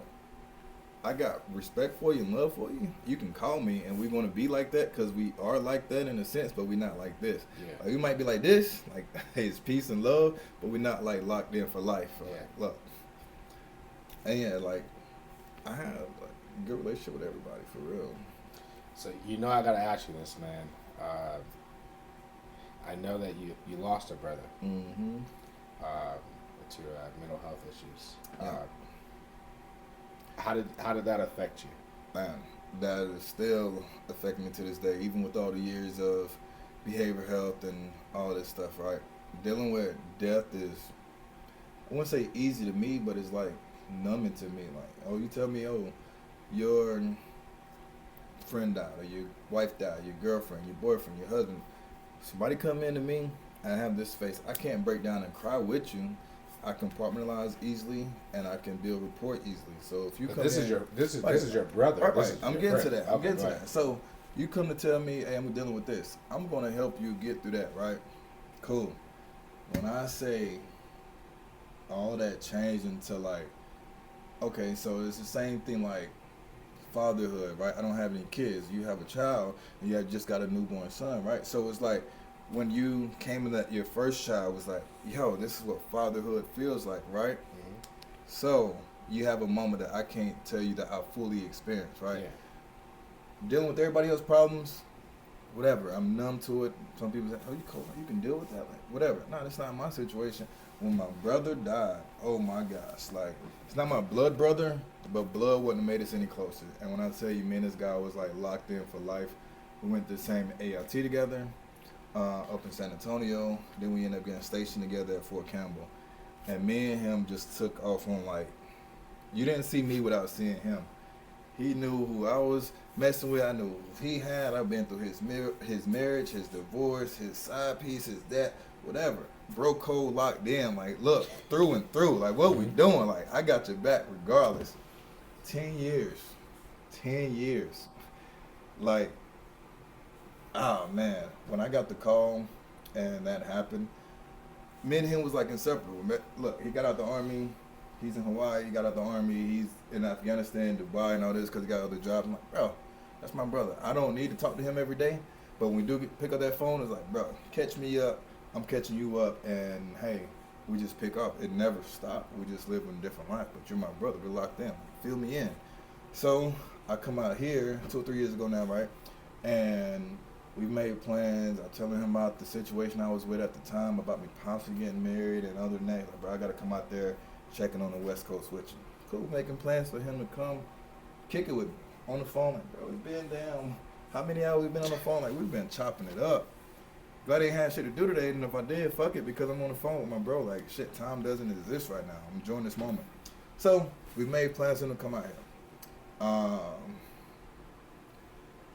I got respect for you and love for you. You can call me and we're going to be like that because we are like that in a sense, but we're not like this. Yeah. Like, we might be like this, like, hey, it's peace and love, but we're not like locked in for life. Yeah. Like, look. And yeah, like, I have like a good relationship with everybody, for real. So, I got to ask you this, man. I know that you lost a brother to mental health issues. Yeah. How did that affect you? Man, that is still affecting me to this day, even with all the years of behavioral health and all this stuff, right? Dealing with death is, I wouldn't say easy to me, but it's like numbing to me. Like, oh, you tell me, oh, your friend died, or your wife died, your girlfriend, your boyfriend, your husband. Somebody come in to me, and I have this face. I can't break down and cry with you. I compartmentalize easily, and I can build rapport easily. So if you come this in, is your brother. Right. I'm getting to that. I'm getting to that. So you come to tell me, hey, I'm dealing with this. I'm going to help you get through that, right? Cool. When I say all that changed into like, okay, so it's the same thing like fatherhood, right? I don't have any kids. You have a child, and you have just got a newborn son, right? So it's like, when you came in that your first child was like, yo, this is what fatherhood feels like, right? Mm-hmm. So you have a moment that I can't tell you that I fully experienced, right? Yeah. Dealing with everybody else's problems, whatever. I'm numb to it. Some people say, "Oh, you cold? You can deal with that." Like, whatever. No, that's not my situation. When my brother died, oh my gosh, like it's not my blood brother, but blood wouldn't have made us any closer. And when I tell you, me and this guy was like locked in for life. We went to the same ALT together, up in San Antonio. Then we ended up getting stationed together at Fort Campbell. And me and him just took off on like, you didn't see me without seeing him. He knew who I was messing with. I knew who he had. I've been through his marriage, his divorce, his side piece, his that, whatever. Bro code locked in. Like, look, through and through. Like, what we doing? Like, I got your back regardless. 10 years. 10 years. Like, oh, man. When I got the call and that happened, me and him was like inseparable. Look, he got out the army. He's in Hawaii. He got out the army. He's in Afghanistan, Dubai, and all this because he got other jobs. I'm like, bro, that's my brother. I don't need to talk to him every day, but when we do pick up that phone, it's like, bro, catch me up. I'm catching you up, and hey, we just pick up. It never stopped. We just live in a different life, but you're my brother. We're locked in. Fill me in. So I come out here 2 or 3 years ago now, right? And we made plans. I'm telling him about the situation I was with at the time, about me possibly getting married and other than that. Like, bro, I got to come out there checking on the West Coast with you. Cool, making plans for him to come kick it with me on the phone. Like, bro, we've been down. How many hours we've been on the phone? Like, we've been chopping it up. Glad I ain't had shit to do today, and if I did, fuck it, because I'm on the phone with my bro. Like, shit, time doesn't exist right now. I'm enjoying this moment. So, we made plans for him to come out here.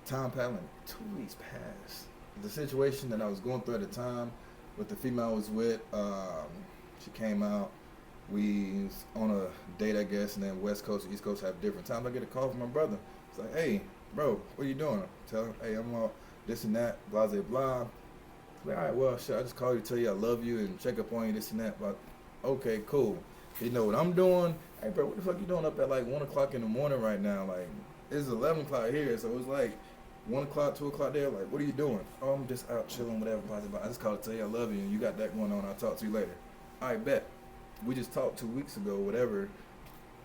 Time passed, 2 weeks passed. The situation that I was going through at the time with the female I was with, she came out. We was on a date, I guess, and then West Coast and East Coast have different times. I get a call from my brother. It's like, hey, bro, what are you doing? I tell him, hey, I'm all this and that, blah, blah, blah. Like, all right, well, shit, I just called you to tell you I love you and check up on you, this and that. But, okay, cool. You know what I'm doing? Hey, bro, what the fuck you doing up at like 1 o'clock in the morning right now? Like, it's 11 o'clock here, so it's like 1 o'clock, 2 o'clock there. Like, what are you doing? Oh, I'm just out chilling, whatever, blah, blah, blah. I just called to tell you I love you and you got that going on. I'll talk to you later. All right, bet. We just talked 2 weeks ago, whatever,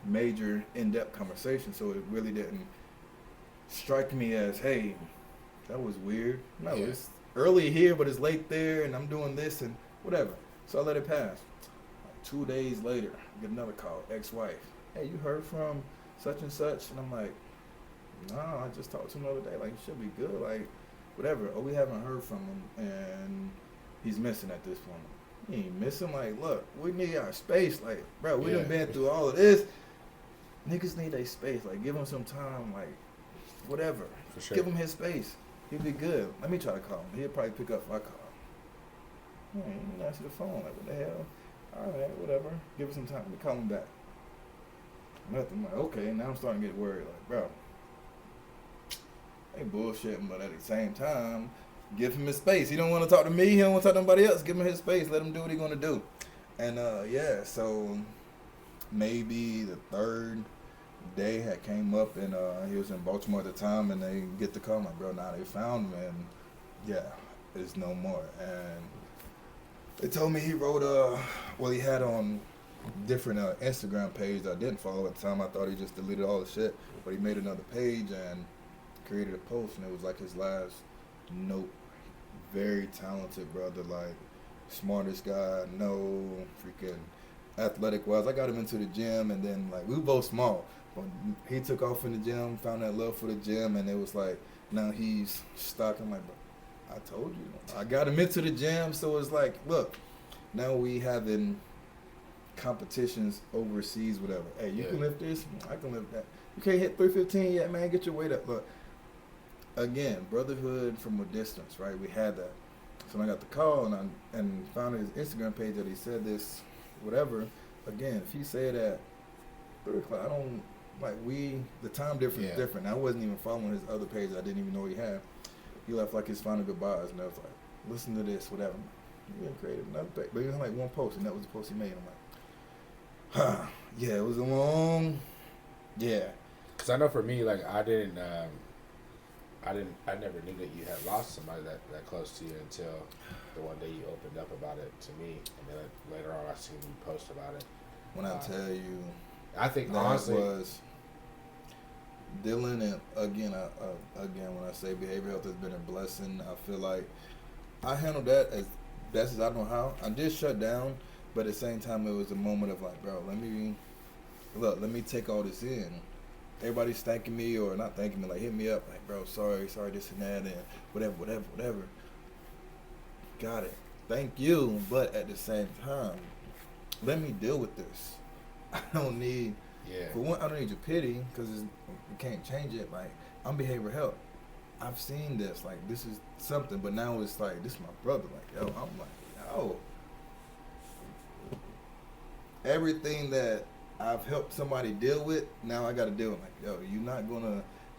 major in-depth conversation, so it really didn't strike me as, hey, that was weird. No, yeah. It's early here, but it's late there, and I'm doing this and whatever. So I let it pass. Like 2 days later, I get another call, ex-wife. Hey, you heard from such and such? And I'm like, no, I just talked to him the other day. Like, it should be good. Like, whatever. Oh, we haven't heard from him, and he's missing at this point. He ain't missing. Like, look, we need our space. Like, bro, we done been through all of this. Niggas need their space. Like, give him some time. Like, whatever. For sure. Give him his space. He'll be good. Let me try to call him. He'll probably pick up if I call him. He didn't answer the phone. Like, what the hell? All right, whatever. Give him some time. Let me call him back. Nothing. I'm like, okay, now I'm starting to get worried. Like, bro, they bullshitting, but at the same time, give him his space. He don't want to talk to me. He don't want to talk to nobody else. Give him his space. Let him do what he's going to do. And, yeah, so maybe the third day had came up, and he was in Baltimore at the time, and they get the call. I'm like, bro, nah, they found him, and, yeah, it's no more. And they told me he wrote, he had on different Instagram page that I didn't follow at the time. I thought he just deleted all the shit, but he made another page and created a post, and it was like his last note. Very talented brother, like smartest guy, no freaking athletic wise. I got him into the gym, and then like we were both small, but he took off in the gym, found that love for the gym, and it was like now he's stuck. I'm like, bro, I told you, I got him into the gym, so it's like, look, now we having competitions overseas, whatever. Hey, you can lift this, I can lift that. You can't hit 315 yet, man. Get your weight up. Look. Again, brotherhood from a distance, right? We had that. So when I got the call and found his Instagram page that he said this, whatever. Again, if he said at 3 o'clock, I don't, like the time difference is different. I wasn't even following his other page that I didn't even know he had. He left like his final goodbyes, and I was like, listen to this, whatever. He then created another page. But he was like one post, and that was the post he made. I'm like, yeah, it was a long, Because I know for me, like, I never knew that you had lost somebody that close to you until the one day you opened up about it to me, and then later on I seen you post about it. When I tell you, I think that honestly was dealing and again, when I say behavioral health has been a blessing, I feel like I handled that as best as I know how. I did shut down, but at the same time, it was a moment of like, bro, let me take all this in. Everybody's thanking me or not thanking me, like hit me up, like, bro, sorry, this and that, and whatever. Got it. Thank you, but at the same time, let me deal with this. I don't need, for one, I don't need your pity because you can't change it. Like, I'm behavioral health. I've seen this. Like, this is something, but now it's like, this is my brother. Like, yo, I'm like, yo. Everything that I've helped somebody deal with, now I got to deal with. Like, yo,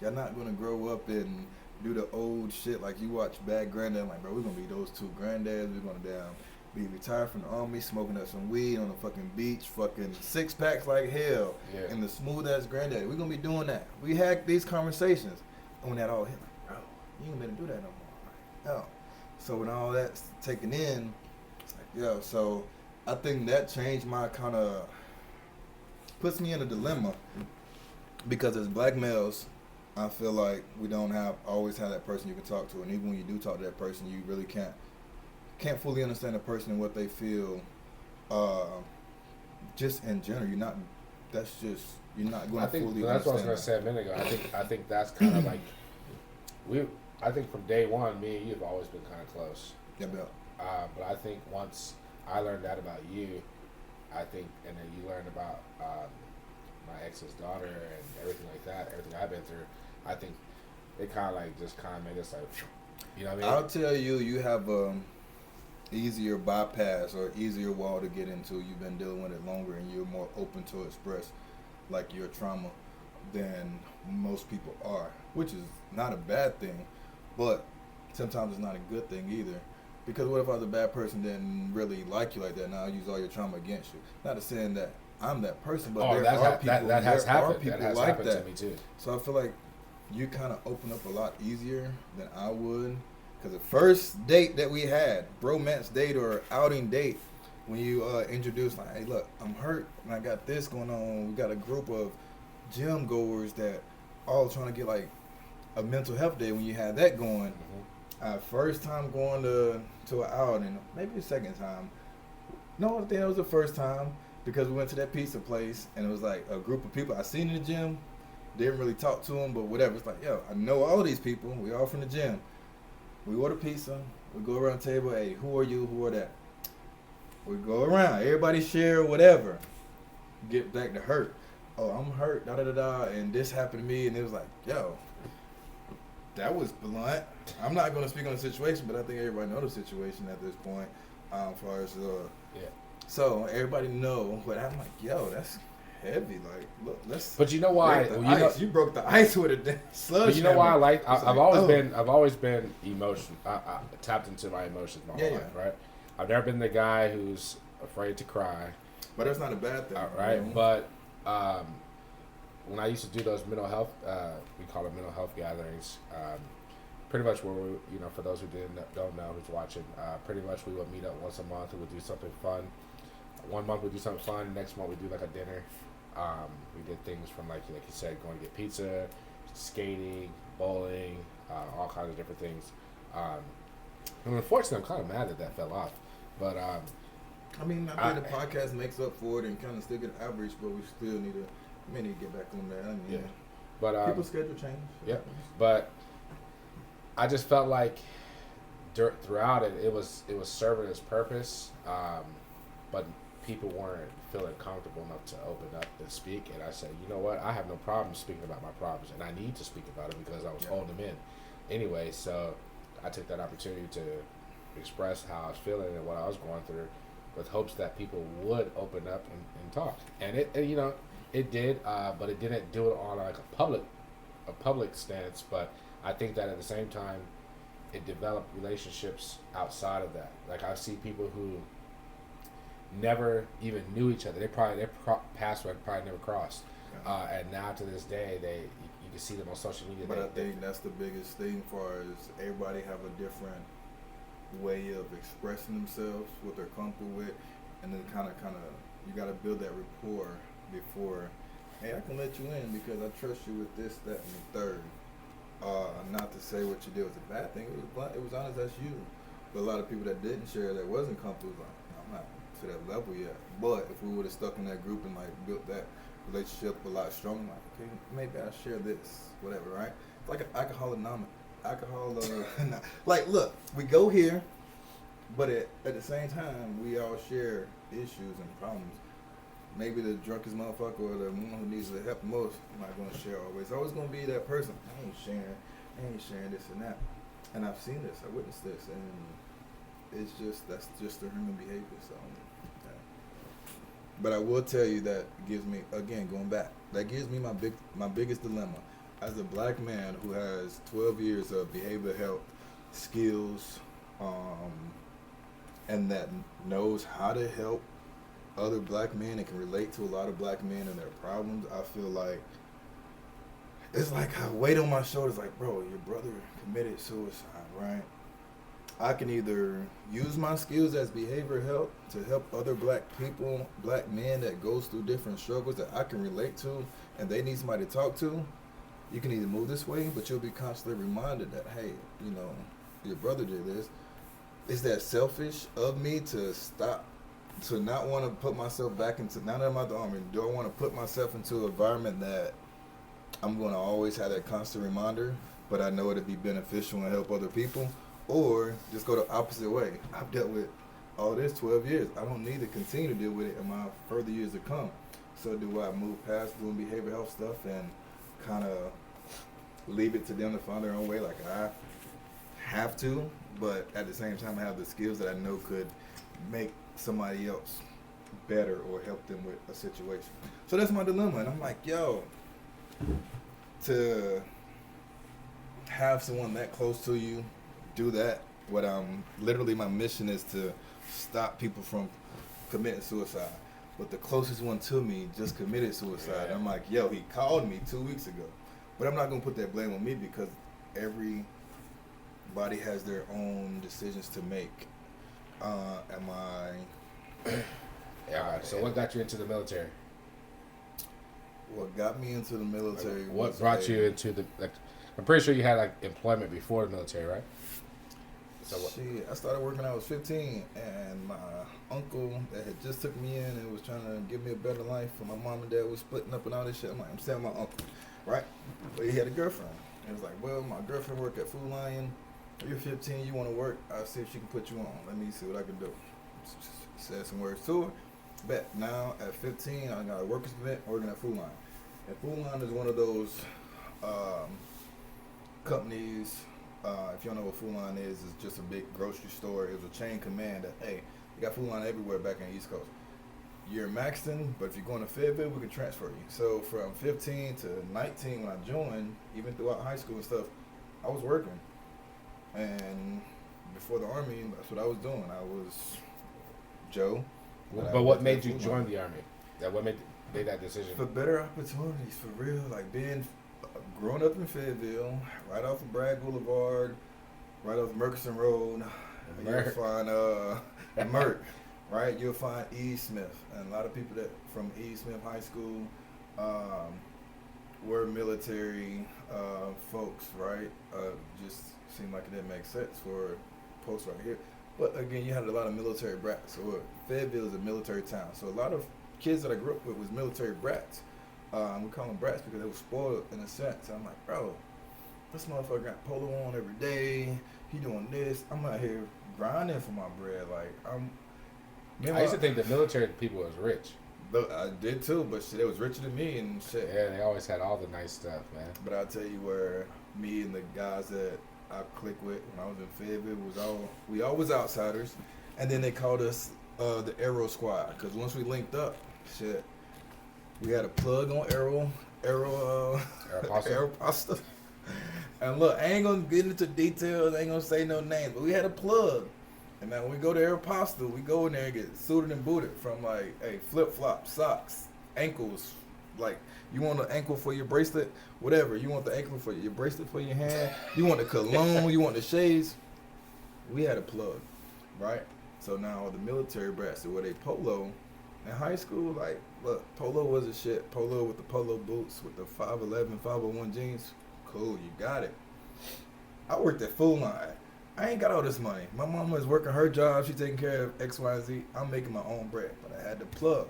y'all not gonna grow up and do the old shit like you watch Bad Granddad. I'm like, bro, we're gonna be those two granddads. We're gonna be retired from the army, smoking up some weed on the fucking beach, fucking 6-packs like hell, and the smooth ass granddaddy. We're gonna be doing that. We had these conversations, and when that all hit, like, bro, you ain't better do that no more. Like, yo. So when all that's taken in, it's like, yo. So I think that changed my kind of, puts me in a dilemma, because as black males, I feel like we don't always have that person you can talk to, and even when you do talk to that person, you really can't fully understand the person and what they feel. Just in general, you're not going to fully. That's what I was going to say a minute ago. I think that's kind of like I think from day one, me and you have always been kind of close. Yeah. But I think once I learned that about you, I think, and then you learned about my ex's daughter and everything like that, everything I've been through, I think it kind of like just kind of made us like, you know what I mean? I'll tell you, you have easier bypass or easier wall to get into. You've been dealing with it longer, and you're more open to express like your trauma than most people are, which is not a bad thing, but sometimes it's not a good thing either. Because what if I was a bad person that didn't really like you like that? Now I'll use all your trauma against you. Not to saying that I'm that person, but there are people that has happened. People that has like happened that. to me too. So I feel like you kind of open up a lot easier than I would. Because the first date that we had, bromance date or outing date, when you introduced, like, hey, look, I'm hurt and I got this going on. We got a group of gym goers that all trying to get like a mental health day. When you had that going, first time going to an outing, maybe the second time. No, I think it was the first time because we went to that pizza place and it was like a group of people I seen in the gym. Didn't really talk to them, but whatever. It's like, yo, I know all these people. We all from the gym. We order pizza. We go around the table. Hey, who are you? Who are that? We go around. Everybody share whatever. Get back to hurt. Oh, I'm hurt. Da da da da. And this happened to me. And it was like, yo, that was blunt. I'm not going to speak on the situation, but I think everybody knows the situation at this point. As far as so everybody know. But I'm like, yo, that's heavy. Like, look, let's. But you know why? You broke the ice with a sludge. But you know why I like? I've always been emotional. I tapped into my emotions my whole life, right? I've never been the guy who's afraid to cry. But that's not a bad thing, right? You know? But when I used to do those mental health, we call it mental health gatherings. Pretty much where we, you know, for those who don't know who's watching, pretty much we would meet up once a month. We would do something fun. 1 month we do something fun. The next month we do like a dinner. We did things from like you said, going to get pizza, skating, bowling, all kinds of different things. And unfortunately, I'm kind of mad that fell off. But I mean, I think the podcast makes up for it and kind of still get average, but we still need to get back on that. I mean, but people's schedule change. Yeah, but I just felt like throughout it was serving its purpose, but people weren't feeling comfortable enough to open up and speak. And I said, you know what? I have no problem speaking about my problems, and I need to speak about it because I was holding them in anyway. So I took that opportunity to express how I was feeling and what I was going through, with hopes that people would open up and talk. And it did, but it didn't do it on like a public stance. But I think that at the same time, it developed relationships outside of that. Like I see people who never even knew each other. Their paths probably never crossed. And now to this day, you can see them on social media. But I think that's the biggest thing, far as everybody have a different way of expressing themselves, what they're comfortable with, and then kind of you got to build that rapport before hey, I can let you in because I trust you with this, that, and the third. Not to say what you did was a bad thing. It was honest. That's you. But a lot of people that didn't share, that wasn't comfortable, was like, I'm not to that level yet. But if we would have stuck in that group and like built that relationship a lot stronger, like, okay, maybe I'll share this, whatever, right? It's like an like, look, we go here, but at the same time, we all share issues and problems. Maybe the drunkest motherfucker or the one who needs the help the most, I'm not gonna share always. It's always gonna be that person. I ain't sharing this and that. And I've seen this, I witnessed this, and that's just the human behavior. So, yeah. But I will tell you that gives me, again, going back, that gives me my biggest dilemma as a black man who has 12 years of behavioral health skills, and that knows how to help other black men and can relate to a lot of black men and their problems. I feel like it's like a weight on my shoulders, like, bro, your brother committed suicide, right? I can either use my skills as behavioral health to help other black people, black men that goes through different struggles that I can relate to and they need somebody to talk to. You can either move this way, but you'll be constantly reminded that, hey, you know, your brother did this. Is that selfish of me to stop, to not want to put myself back into, now that I'm out the Army, do I want to put myself into an environment that I'm going to always have that constant reminder, but I know it'll be beneficial and help other people? Or just go the opposite way. I've dealt with all this 12 years. I don't need to continue to deal with it in my further years to come. So do I move past doing behavioral health stuff and kind of leave it to them to find their own way like I have to, but at the same time I have the skills that I know could make somebody else better or help them with a situation. So that's my dilemma, and I'm like, yo, to have someone that close to you do that, literally my mission is to stop people from committing suicide. But the closest one to me just committed suicide. Yeah. I'm like, yo, he called me 2 weeks ago. But I'm not going to put that blame on me because everybody has their own decisions to make. Yeah. So what got you into the military? What got me into the military? What brought you into the? I'm pretty sure you had like employment before the military, right? So shit, I started working when I was 15, and my uncle that had just took me in and was trying to give me a better life, and my mom and dad was splitting up and all this shit. I'm staying with my uncle, right? But he had a girlfriend. And it was like, well, my girlfriend worked at Food Lion. You're 15, you want to work? I'll see if she can put you on. Let me see what I can do. Said some words to her. Bet now at 15, I got a workers event working at Food Lion. And Food Lion is one of those companies. If you don't know what Food Lion is, it's just a big grocery store. It was a chain command that, hey, you got Food Lion everywhere back in the East Coast. You're in Maxton, but if you're going to Fayetteville, we can transfer you. So from 15 to 19 when I joined, even throughout high school and stuff, I was working. And before the Army, that's what I was doing. I was Joe. But what made you join the Army? What made that decision? For better opportunities, for real. Like growing up in Fayetteville, right off of Bragg Boulevard, right off Murchison Road, you'll find Merck, right? You'll find E. Smith, and a lot of people that from E. Smith High School were military folks, right? Just seemed like it didn't make sense for a post right here. But again, you had a lot of military brats. So Fayetteville is a military town. So a lot of kids that I grew up with was military brats. We call them brats because they were spoiled in a sense. I'm like, bro, this motherfucker got polo on every day. He doing this. I'm out here grinding for my bread. Like I used to think the military people was rich. I did too, but shit, they was richer than me and shit. Yeah, they always had all the nice stuff, man. But I'll tell you where me and the guys that I clicked with when I was in Fayetteville we all was outsiders, and then they called us the Aero Squad because once we linked up, shit, we had a plug on Aeropasta. And look, I ain't gonna get into details, I ain't gonna say no names, but we had a plug. And now when we go to Aeropasta, we go in there and get suited and booted from like, hey, flip-flops, socks, ankles. Like, you want an ankle for your bracelet? Whatever. You want the ankle for your bracelet for your hand? You want the cologne? You want the shades? We had a plug, right? So now the military brats that wear they polo, In high school, like, look, polo was a shit. Polo with the polo boots, with the 511, 501 jeans. Cool, you got it. I worked at Food Line. I ain't got all this money. My mama is working her job. She taking care of X, Y, Z. I'm making my own bread, but I had the plug.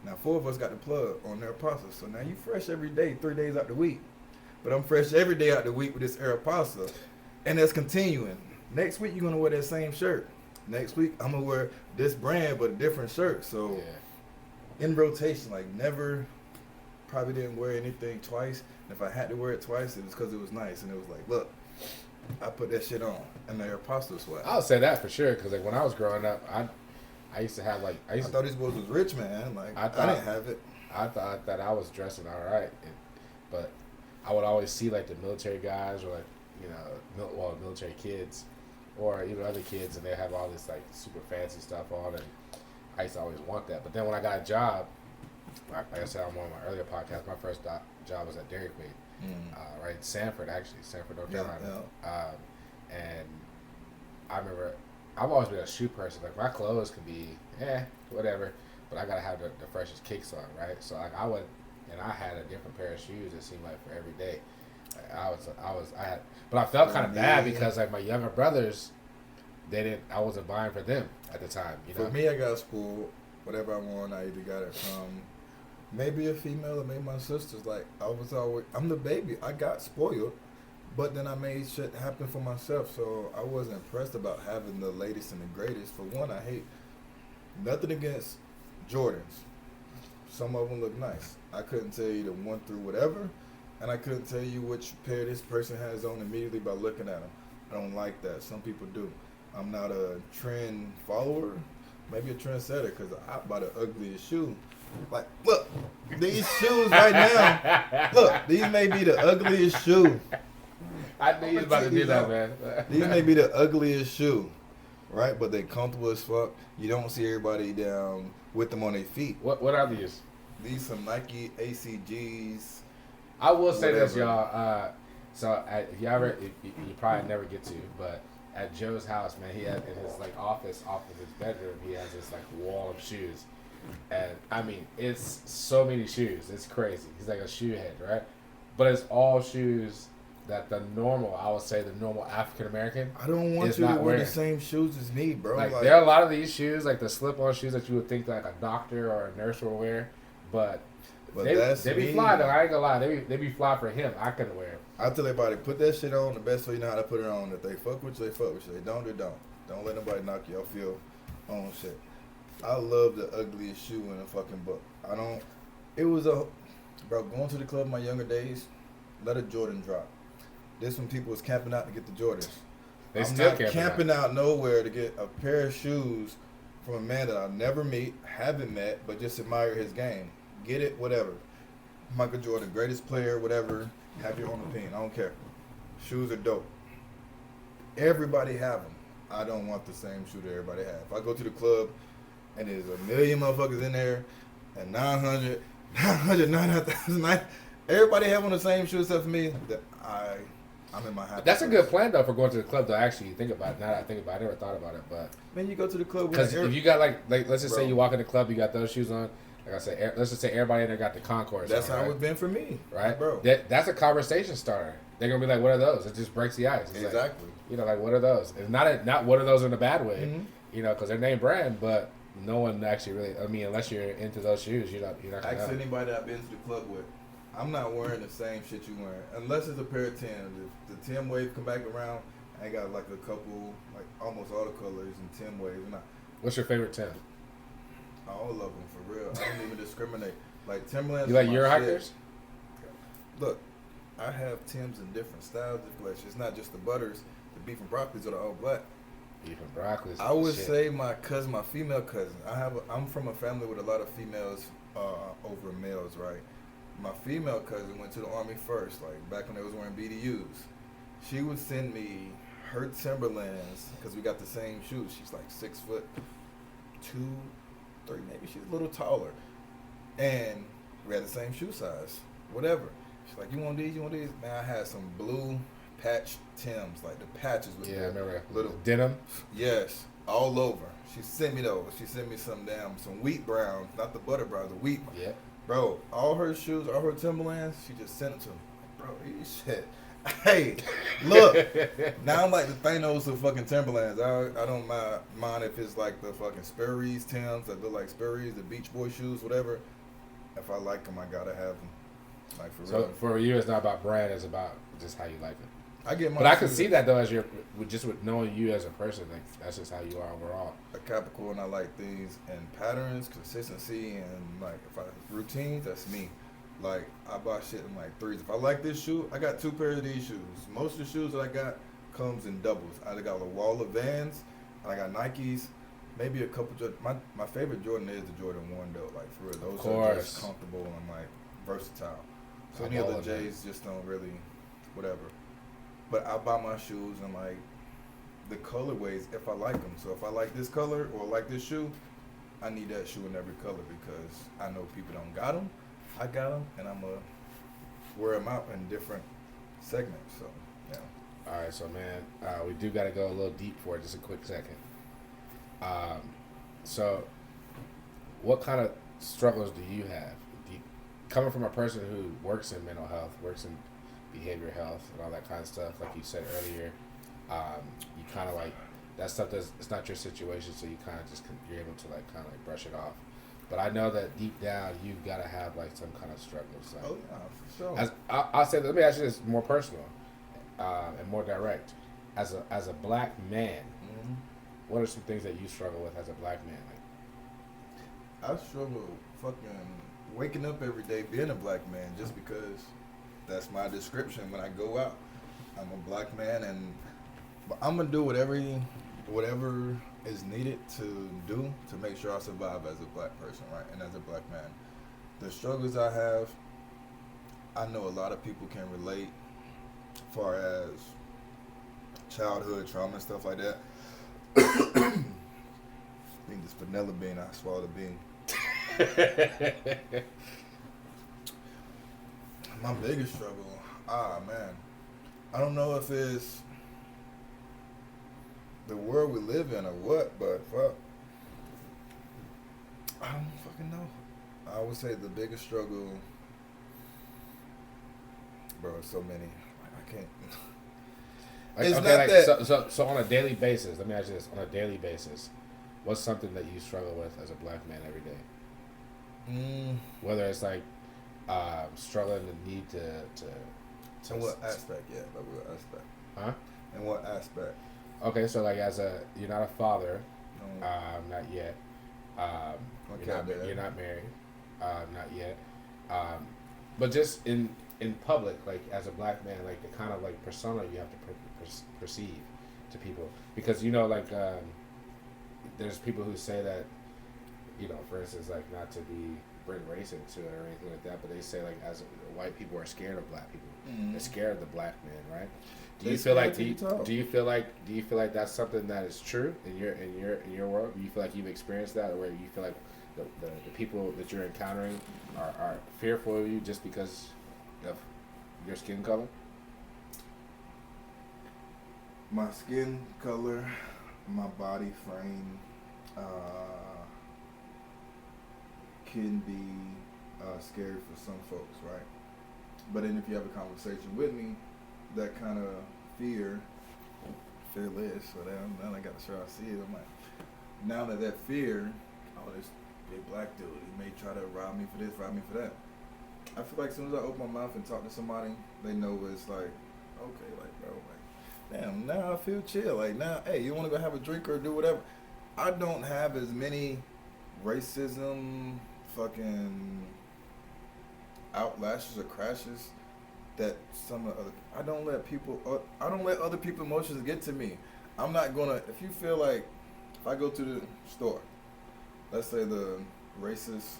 Now, 4 of us got the plug on their pasta. So now you fresh every day, 3 days out the week. But I'm fresh every day out the week with this air pasta. And that's continuing. Next week, you're going to wear that same shirt. Next week, I'm going to wear this brand, but a different shirt. So in rotation, like never, probably didn't wear anything twice. And if I had to wear it twice, it was because it was nice. And it was like, look, I put that shit on. And the air pasta swag. I would say that for sure. Because like when I was growing up, I used to have like... I thought these boys was rich, man. Like, I didn't have it. I thought that I was dressing all right. But I would always see like the military guys or like, you know, military kids or even other kids, and they have all this like super fancy stuff on, and I used to always want that. But then when I got a job, like I said on one of my earlier podcasts, my first job was at Dairy Queen, right in Sanford, North Carolina. And I remember I've always been a shoe person. Like my clothes can be whatever, but I gotta have the freshest kicks on, right? So like I had a different pair of shoes. It seemed like for every day. But I felt kind of bad because like my younger brothers, I wasn't buying for them at the time. You know? For me, I got spoiled. Whatever I want, I either got it from maybe a female or maybe my sisters. Like I'm the baby. I got spoiled, but then I made shit happen for myself. So I wasn't impressed about having the latest and the greatest. For one, I hate nothing against Jordans. Some of them look nice. I couldn't tell you the 1 through whatever. And I couldn't tell you which pair this person has on immediately by looking at them. I don't like that. Some people do. I'm not a trend follower, maybe a trend setter, because I buy the ugliest shoe. Like, look, these shoes right now, look, these may be the ugliest shoe. I knew you was about to do that, man. These may be the ugliest shoe, right? But they comfortable as fuck. You don't see everybody down with them on their feet. What are these? These some Nike ACGs. I will say this, y'all. If you probably never get to, but at Joe's house, man, he had in his like office off of his bedroom, he has this like wall of shoes, and I mean it's so many shoes, it's crazy. He's like a shoe head, right? But it's all shoes that the normal African American. I don't want you to wear the same shoes as me, bro. Like there are a lot of these shoes, like the slip-on shoes that you would think like a doctor or a nurse would wear, but they be fly though. I ain't gonna lie, they be fly for him. I couldn't wear them. I tell everybody, put that shit on the best way you know how to put it on. If they fuck with you, they fuck with you. They don't, they don't. Don't let nobody knock you off your own shit. I love the ugliest shoe in a fucking book. Going to the club in my younger days, let a Jordan drop. This when people was camping out to get the Jordans. I'm not camping out nowhere to get a pair of shoes from a man that I'll never meet, haven't met, but just admire his game. Get it, whatever. Michael Jordan, greatest player, whatever. Have your own opinion. I don't care. Shoes are dope. Everybody have them. I don't want the same shoe that everybody have. If I go to the club and there's a million motherfuckers in there and 900,000, everybody have on the same shoe except for me, that I'm in my happy That's place. a good plan though for going to the club though. Actually, think about it. Now that I think about it, I never thought about it, but man, you go to the club because if you got like let's just say you walk in the club, you got those shoes on. Like I said, let's just say everybody in there got the Concourse. That's on, how right? it's been for me, right, bro. That's a conversation starter. They're gonna be like, "What are those?" It just breaks the ice. It's exactly. Like, like what are those? And not what are those in a bad way, because they're name brand, but no one actually really. I mean, unless you're into those shoes, you're not. Gonna Ask anybody that I've been to the club with. I'm not wearing the same shit you wearing unless it's a pair of Tims. If the Tim wave come back around, I got like a couple, like almost all the colors in Tim waves. What's your favorite Tim? All of them, for real. I don't even discriminate. Like Timberlands. You like Euro hikers? Look, I have Tims in different styles. It's not just the butters, the beef and broccolis, or the all black. Beef and broccoli. I would say my female cousin. I'm from a family with a lot of females over males, right? My female cousin went to the Army first, like back when they was wearing BDUs. She would send me her Timberlands because we got the same shoes. She's like 6'2", 3, maybe she's a little taller, and we had the same shoe size. Whatever. She's like, "You want these? You want these?" Man, I had some blue patch Tims, like the patches with I remember little denim. Yes, all over. She sent me those. She sent me some wheat browns, not the butter browns, the wheat. Yeah. Bro, all her shoes, all her Timberlands, she just sent it to me. Bro, these shit. Hey, look. Now I'm like the Thanos of fucking Timberlands. I don't mind if it's like the fucking Sperry's Timbs that look like Sperry's, the Beach Boy shoes, whatever. If I like them, I gotta have them. Like for real. So for you, it's not about brand; it's about just how you like it. I get my. But I can see that though, as with knowing you as a person, like that's just how you are overall. A Capricorn, I like things and patterns, consistency, and like if I routines, that's me. Like I buy shit in like threes. If I like this shoe, I got 2 pairs of these shoes. Most of the shoes that I got comes in doubles. I got a wall of Vans, and I got Nikes. Maybe a couple. My favorite Jordan is the Jordan 1 though. Like for real, those are just comfortable and like versatile. So any other J's just don't really, whatever. But I buy my shoes and like the colorways if I like them. So if I like this color or like this shoe, I need that shoe in every color because I know people don't got them. I got them, and I'm gonna wear them out in different segments. So yeah. All right, so man, we do got to go a little deep for just a quick second. So what kind of struggles do you have? Coming from a person who works in mental health, works in behavioral health, and all that kind of stuff, like you said earlier, you kind of like that stuff. It's not your situation, so you kind of you're able to like kind of like brush it off. But I know that deep down, you've got to have like some kind of struggles. Like, oh yeah, for sure. I'll say, let me ask you this more personal and more direct. As a black man, mm-hmm. what are some things that you struggle with as a black man? Like, I struggle fucking waking up every day being a black man just because that's my description when I go out. I'm a black man, and I'm gonna do whatever is needed to do to make sure I survive as a black person, right? And as a black man, the struggles I have, I know a lot of people can relate, as far as childhood trauma and stuff like that. I think this vanilla bean, I swallowed a bean. My biggest struggle, man, I don't know if it's the world we live in or what, but fuck, I don't fucking know. I would say the biggest struggle, bro, so many, I can't. It's okay, not like, that. So on a daily basis, let me ask you this: on a daily basis, what's something that you struggle with as a black man every day? Whether it's like struggling the need to in what aspect? Yeah, like what aspect? Huh? In what aspect? Okay, so like you're not a father, No. not yet. You're not married, not yet. But just in public, like as a black man, like the kind of like persona you have to perceive to people, because there's people who say that, for instance, like not to bring race into it or anything like that, but they say like as white people are scared of black people, they're scared of the black man, right? Do you feel like that's something that is true in your world? Do you feel like you've experienced that, or you feel like the people that you're encountering are fearful of you just because of your skin color? My skin color, my body frame, can be scary for some folks, right? But then if you have a conversation with me, that kind of fear is, so now I got to show I see it. I'm like, now that fear, this big black dude, he may try to rob me for this, rob me for that. I feel like as soon as I open my mouth and talk to somebody, they know it's like, okay, like, bro, like, damn, now I feel chill. Like, now, hey, you want to go have a drink or do whatever? I don't have as many racism fucking outlashes or crashes that some of the other. I don't let other people's emotions get to me. I'm not gonna. If you feel like, if I go to the store, let's say the racist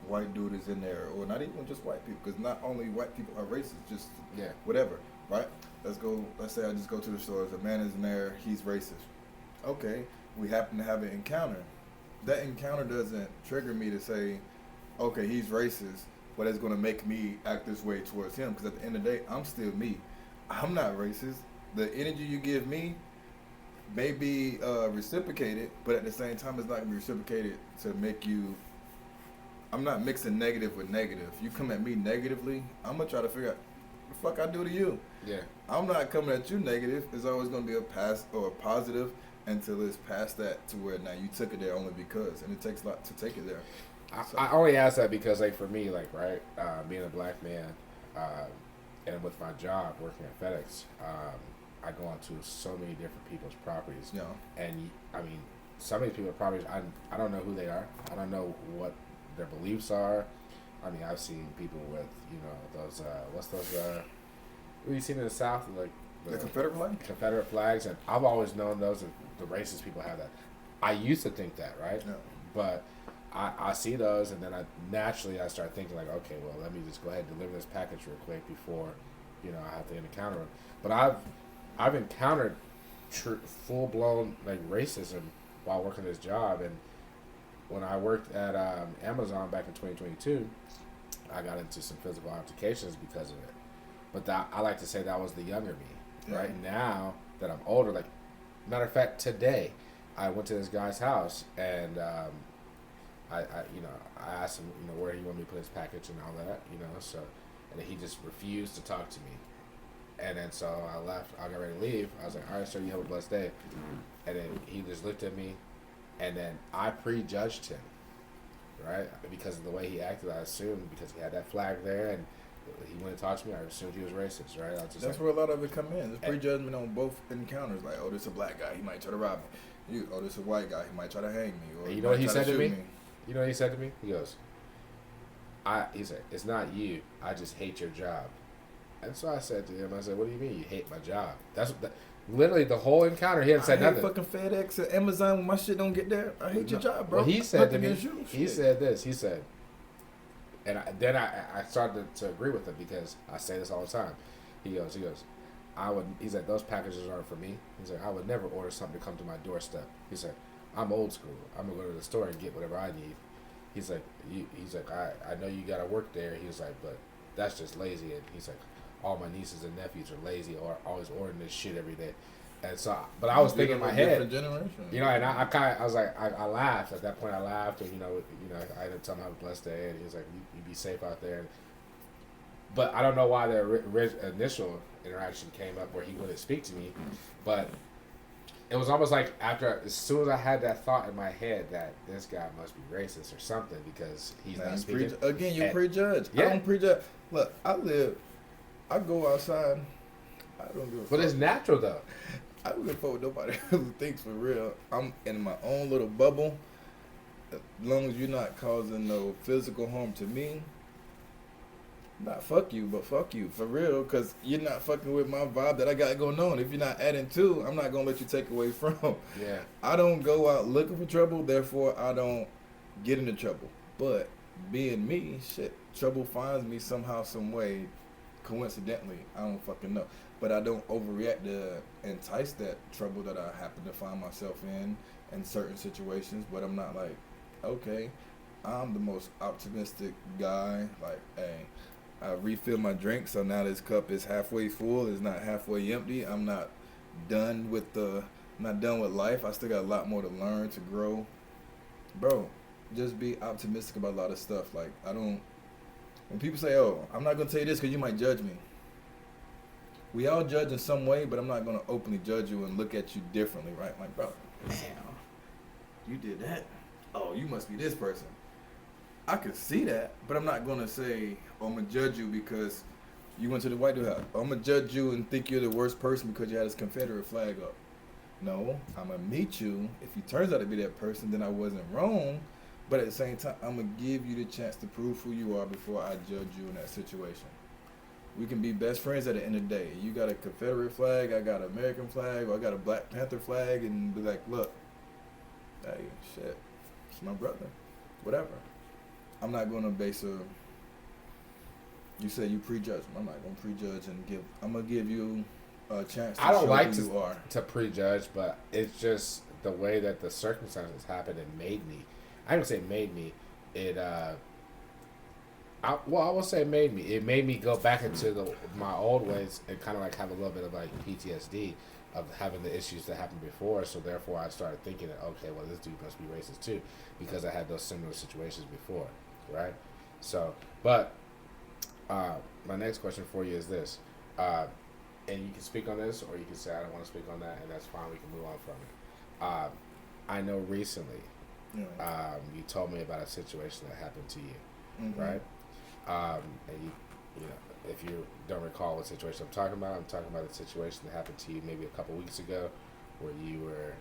white dude is in there, or not even just white people, because not only white people are racist, just whatever, right? Let's say I just go to the store. If a man is in there, he's racist. Okay, we happen to have an encounter. That encounter doesn't trigger me to say, okay, he's racist, but it's going to make me act this way towards him, because at the end of the day, I'm still me. I'm not racist. The energy you give me, may be reciprocated, but at the same time, it's not gonna be reciprocated to make you. I'm not mixing negative with negative. You come at me negatively, I'm gonna try to figure out what the fuck I do to you. Yeah. I'm not coming at you negative. It's always gonna be a pass or a positive until it's past that to where now you took it there only because, and it takes a lot to take it there. I only ask that because, like, for me, like, right, being a black man, and with my job working at FedEx, I go onto so many different people's properties. Yeah. And I mean, some of these people's properties, I don't know who they are. I don't know what their beliefs are. I mean, I've seen people with, you know, those what's those? What you seen in the South, like the Confederate flag. Confederate flags, and I've always known those. The racist people have that. I used to think that, right? Yeah. But I see those, and then I start thinking like, okay, well, let me just go ahead and deliver this package real quick before, you know, I have to encounter it. But I've encountered full blown like racism while working this job, and when I worked at Amazon back in 2022, I got into some physical altercations because of it. But that, I like to say that was the younger me. Yeah. Right now that I'm older, like matter of fact, today I went to this guy's house and I asked him, you know, where he wanted me to put his package and all that, you know, so, and he just refused to talk to me. And then so I left, I got ready to leave. I was like, all right, sir, you have a blessed day. And then he just looked at me, and then I prejudged him, right? Because of the way he acted, I assumed because he had that flag there and he wouldn't talk to me, I assumed he was racist, right? That's like, where a lot of it come in. There's prejudgment on both encounters. Like, oh, this is a black guy, he might try to rob me. Oh, this is a white guy, he might try to hang me. Or you know what he said to me? You know what he said to me? He goes, he said, it's not you, I just hate your job. And so I said to him, I said, what do you mean you hate my job? That's what literally the whole encounter, he hadn't said nothing. I hate fucking FedEx and Amazon when my shit don't get there. I hate your job, bro. Well, he said to me, he said this, he said, and then I started to agree with him because I say this all the time. He goes, he said, those packages aren't for me. He's like, I would never order something to come to my doorstep. He said, I'm old school. I'm gonna go to the store and get whatever I need. He's like, I know you gotta work there. He was like, but that's just lazy. And he's like, all my nieces and nephews are lazy or always ordering this shit every day. And so, but I was thinking in my head, you know, and I was like, I laughed at that point. I laughed, and you know, I ended up telling him have a blessed day, and he was like, you be safe out there. But I don't know why the initial interaction came up where he wouldn't speak to me, but it was almost like as soon as I had that thought in my head that this guy must be racist or something because he's not speaking. Again, you prejudge. Yeah. I don't prejudge. Look, I go outside. I don't give a fuck. But it's natural though. I don't give a fuck what nobody who thinks for real. I'm in my own little bubble. As long as you're not causing no physical harm to me, not fuck you, but fuck you for real, because you're not fucking with my vibe that I got going on. If you're not adding to, I'm not gonna let you take away from. Yeah. I don't go out looking for trouble, therefore I don't get into trouble. But being me, shit, trouble finds me somehow, some way, coincidentally. I don't fucking know. But I don't overreact to entice that trouble that I happen to find myself in certain situations. But I'm not like, okay, I'm the most optimistic guy. Like, hey, I refill my drink, so now this cup is halfway full. It's not halfway empty. I'm not done with life. I still got a lot more to learn, to grow. Bro, just be optimistic about a lot of stuff. Like, when people say, oh, I'm not going to tell you this because you might judge me. We all judge in some way, but I'm not going to openly judge you and look at you differently, right? Like, bro, damn, you did that. Oh, you must be this person. I could see that, but I'm not going to say, oh, I'm going to judge you because you went to the white dude house. I'm going to judge you and think you're the worst person because you had this Confederate flag up. No, I'm going to meet you. If he turns out to be that person, then I wasn't wrong. But at the same time, I'm going to give you the chance to prove who you are before I judge you in that situation. We can be best friends at the end of the day. You got a Confederate flag, I got an American flag, or I got a Black Panther flag, and be like, look, hey, shit, it's my brother. Whatever. I'm not going to base you say you prejudge. I'm not going to prejudge I'm going to give you a chance to I don't show like who you are. to prejudge, but it's just the way that the circumstances happened and made me. I don't say made me. I will say made me. It made me go back into my old ways and kind of like have a little bit of like PTSD of having the issues that happened before. So therefore, I started thinking that, okay, well, this dude must be racist too, because I had those similar situations before, right? So, but my next question for you is this, and you can speak on this, or you can say I don't want to speak on that, and that's fine. We can move on from it. I know recently, you told me about a situation that happened to you, right? And you know, if you don't recall what situation I'm talking about a situation that happened to you maybe a couple weeks ago, where you were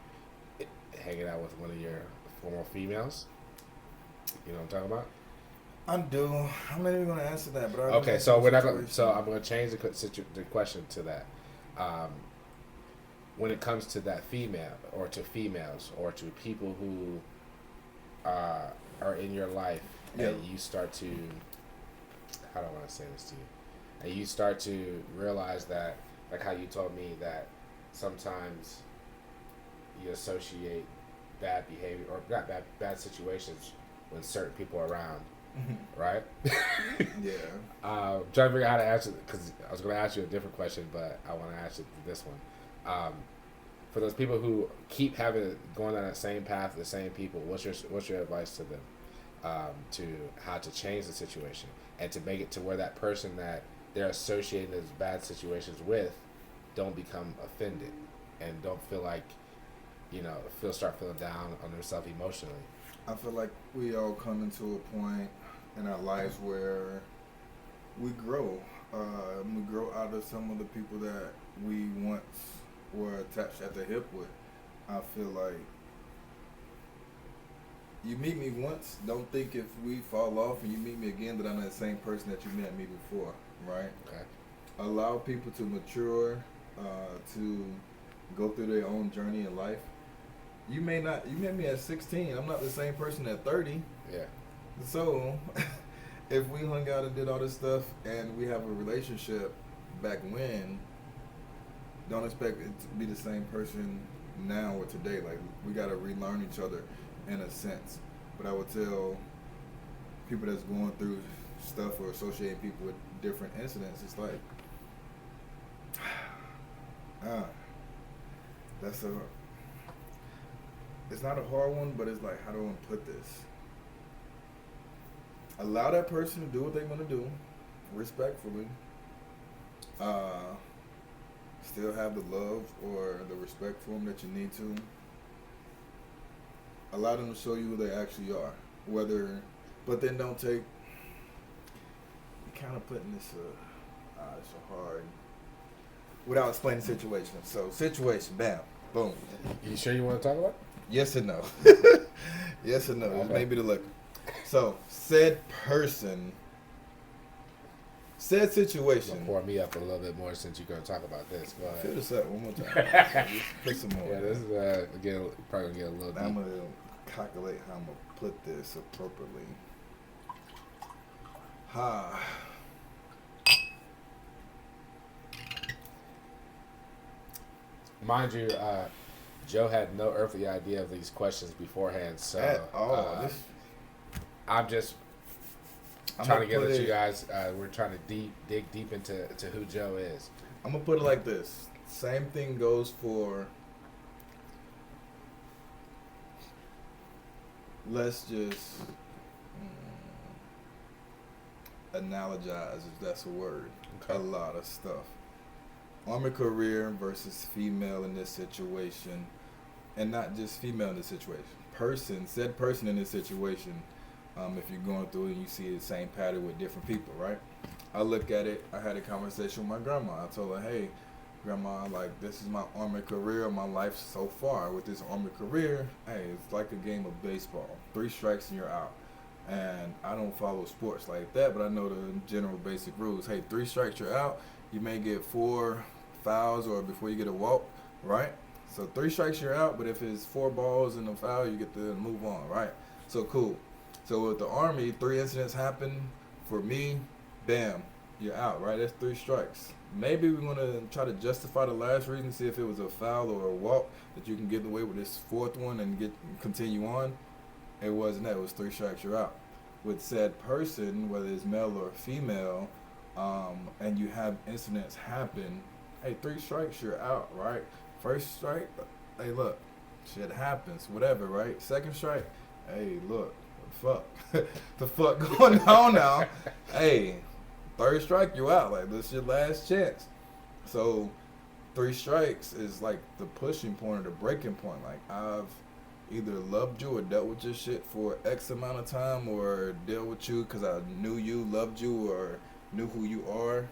hanging out with one of your former females. You know what I'm talking about? I do. I'm not even going to answer that, but okay. So we're not. So I'm going to change the question to that. When it comes to that female, or to females, or to people who are in your life, and you start to, how do I want to say this to you? And you start to realize that, like how you told me that sometimes you associate bad behavior, or not bad situations, when certain people are around, right? Yeah. Trying to figure out how to answer, because I was going to ask you a different question, but I want to ask you this one. For those people who keep going on that same path, the same people, what's your advice to them, to how to change the situation and to make it to where that person that they're associating those bad situations with don't become offended and don't feel like, start feeling down on themselves emotionally? I feel like we all come into a point in our lives where we grow. We grow out of some of the people that we once were attached at the hip with. I feel like you meet me once, don't think if we fall off and you meet me again that I'm the same person that you met me before, right? Okay. Allow people to mature, to go through their own journey in life. You met me at 16. I'm not the same person at 30. Yeah. So, if we hung out and did all this stuff and we have a relationship back when, don't expect it to be the same person now or today. Like, we got to relearn each other in a sense. But I would tell people that's going through stuff or associating people with different incidents, it's like, it's not a hard one, but it's like, how do I put this? Allow that person to do what they want to do, respectfully. Still have the love or the respect for them that you need to. Allow them to show you who they actually are. But then don't take. You're kind of putting this. It's so hard. Without explaining the situation. So situation, bam, boom. You sure you want to talk about it? Yes and no. Yes and no. Okay. Maybe the liquor. So said situation. Pour me up a little bit more since you're going to talk about this. Go ahead. Fill this up one more time. Put some more. Yeah, this is probably going to get a little deep. I'm going to calculate how I'm going to put this appropriately. Mind you, Joe had no earthly idea of these questions beforehand, so at all. I'm just trying to get at you guys. We're trying to dig deep into who Joe is. I'm gonna put it like this. Same thing goes for. Let's just analogize, if that's a word. Okay. A lot of stuff. Army career versus female in this situation, and not just female in this situation. Said person in this situation. If you're going through it and you see the same pattern with different people, right? I look at it. I had a conversation with my grandma. I told her, "Hey, grandma, like this is my Army career, my life so far. With this Army career, hey, it's like a game of baseball. 3 strikes and you're out." And I don't follow sports like that, but I know the general basic rules. Hey, 3 strikes, you're out. You may get 4 fouls or before you get a walk, right? So 3 strikes, you're out. But if it's 4 balls and a foul, you get to move on, right? So cool. So with the Army, 3 incidents happen. For me, bam, you're out, right? That's 3 strikes. Maybe we're going to try to justify the last reason, see if it was a foul or a walk that you can get away with this 4th one and continue on. It wasn't that. It was 3 strikes, you're out. With said person, whether it's male or female, and you have incidents happen, hey, 3 strikes, you're out, right? First strike, hey, look, shit happens, whatever, right? Second strike, hey, look, fuck, the fuck going on now? Hey, third strike, you out. Like, this is your last chance. So, 3 strikes is like the pushing point or the breaking point. Like, I've either loved you or dealt with your shit for X amount of time, or dealt with you because I knew you, loved you, or knew who you are.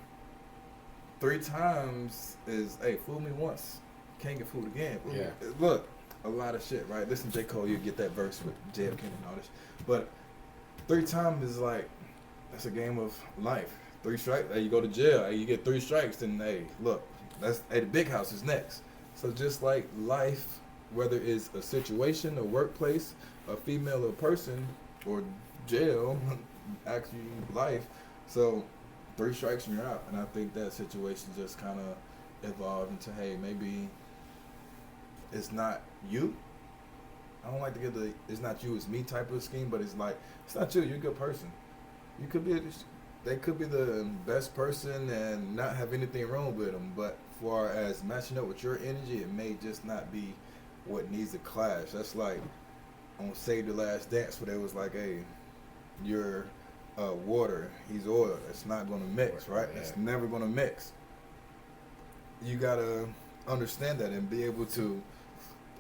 3 times is, hey, fool me once, can't get fooled again. Yeah. Look, a lot of shit, right? Listen, J. Cole, you get that verse with JFK and all this. But 3 times is like, that's a game of life. 3 strikes, hey, you go to jail. Hey, you get 3 strikes, then, hey, look, the big house is next. So just like life, whether it's a situation, a workplace, a female or person, or jail, actually life. So 3 strikes and you're out. And I think that situation just kind of evolved into, hey, maybe it's not you. I don't like to give the it's not you, it's me type of scheme, but it's like, it's not you, you're a good person. You could be, they could be the best person and not have anything wrong with them, but far as matching up with your energy, it may just not be what needs to clash. That's like on Save the Last Dance, where they was like, hey, you're water, he's oil. It's not going to mix, right? Yeah. It's never going to mix. You got to understand that and be able to,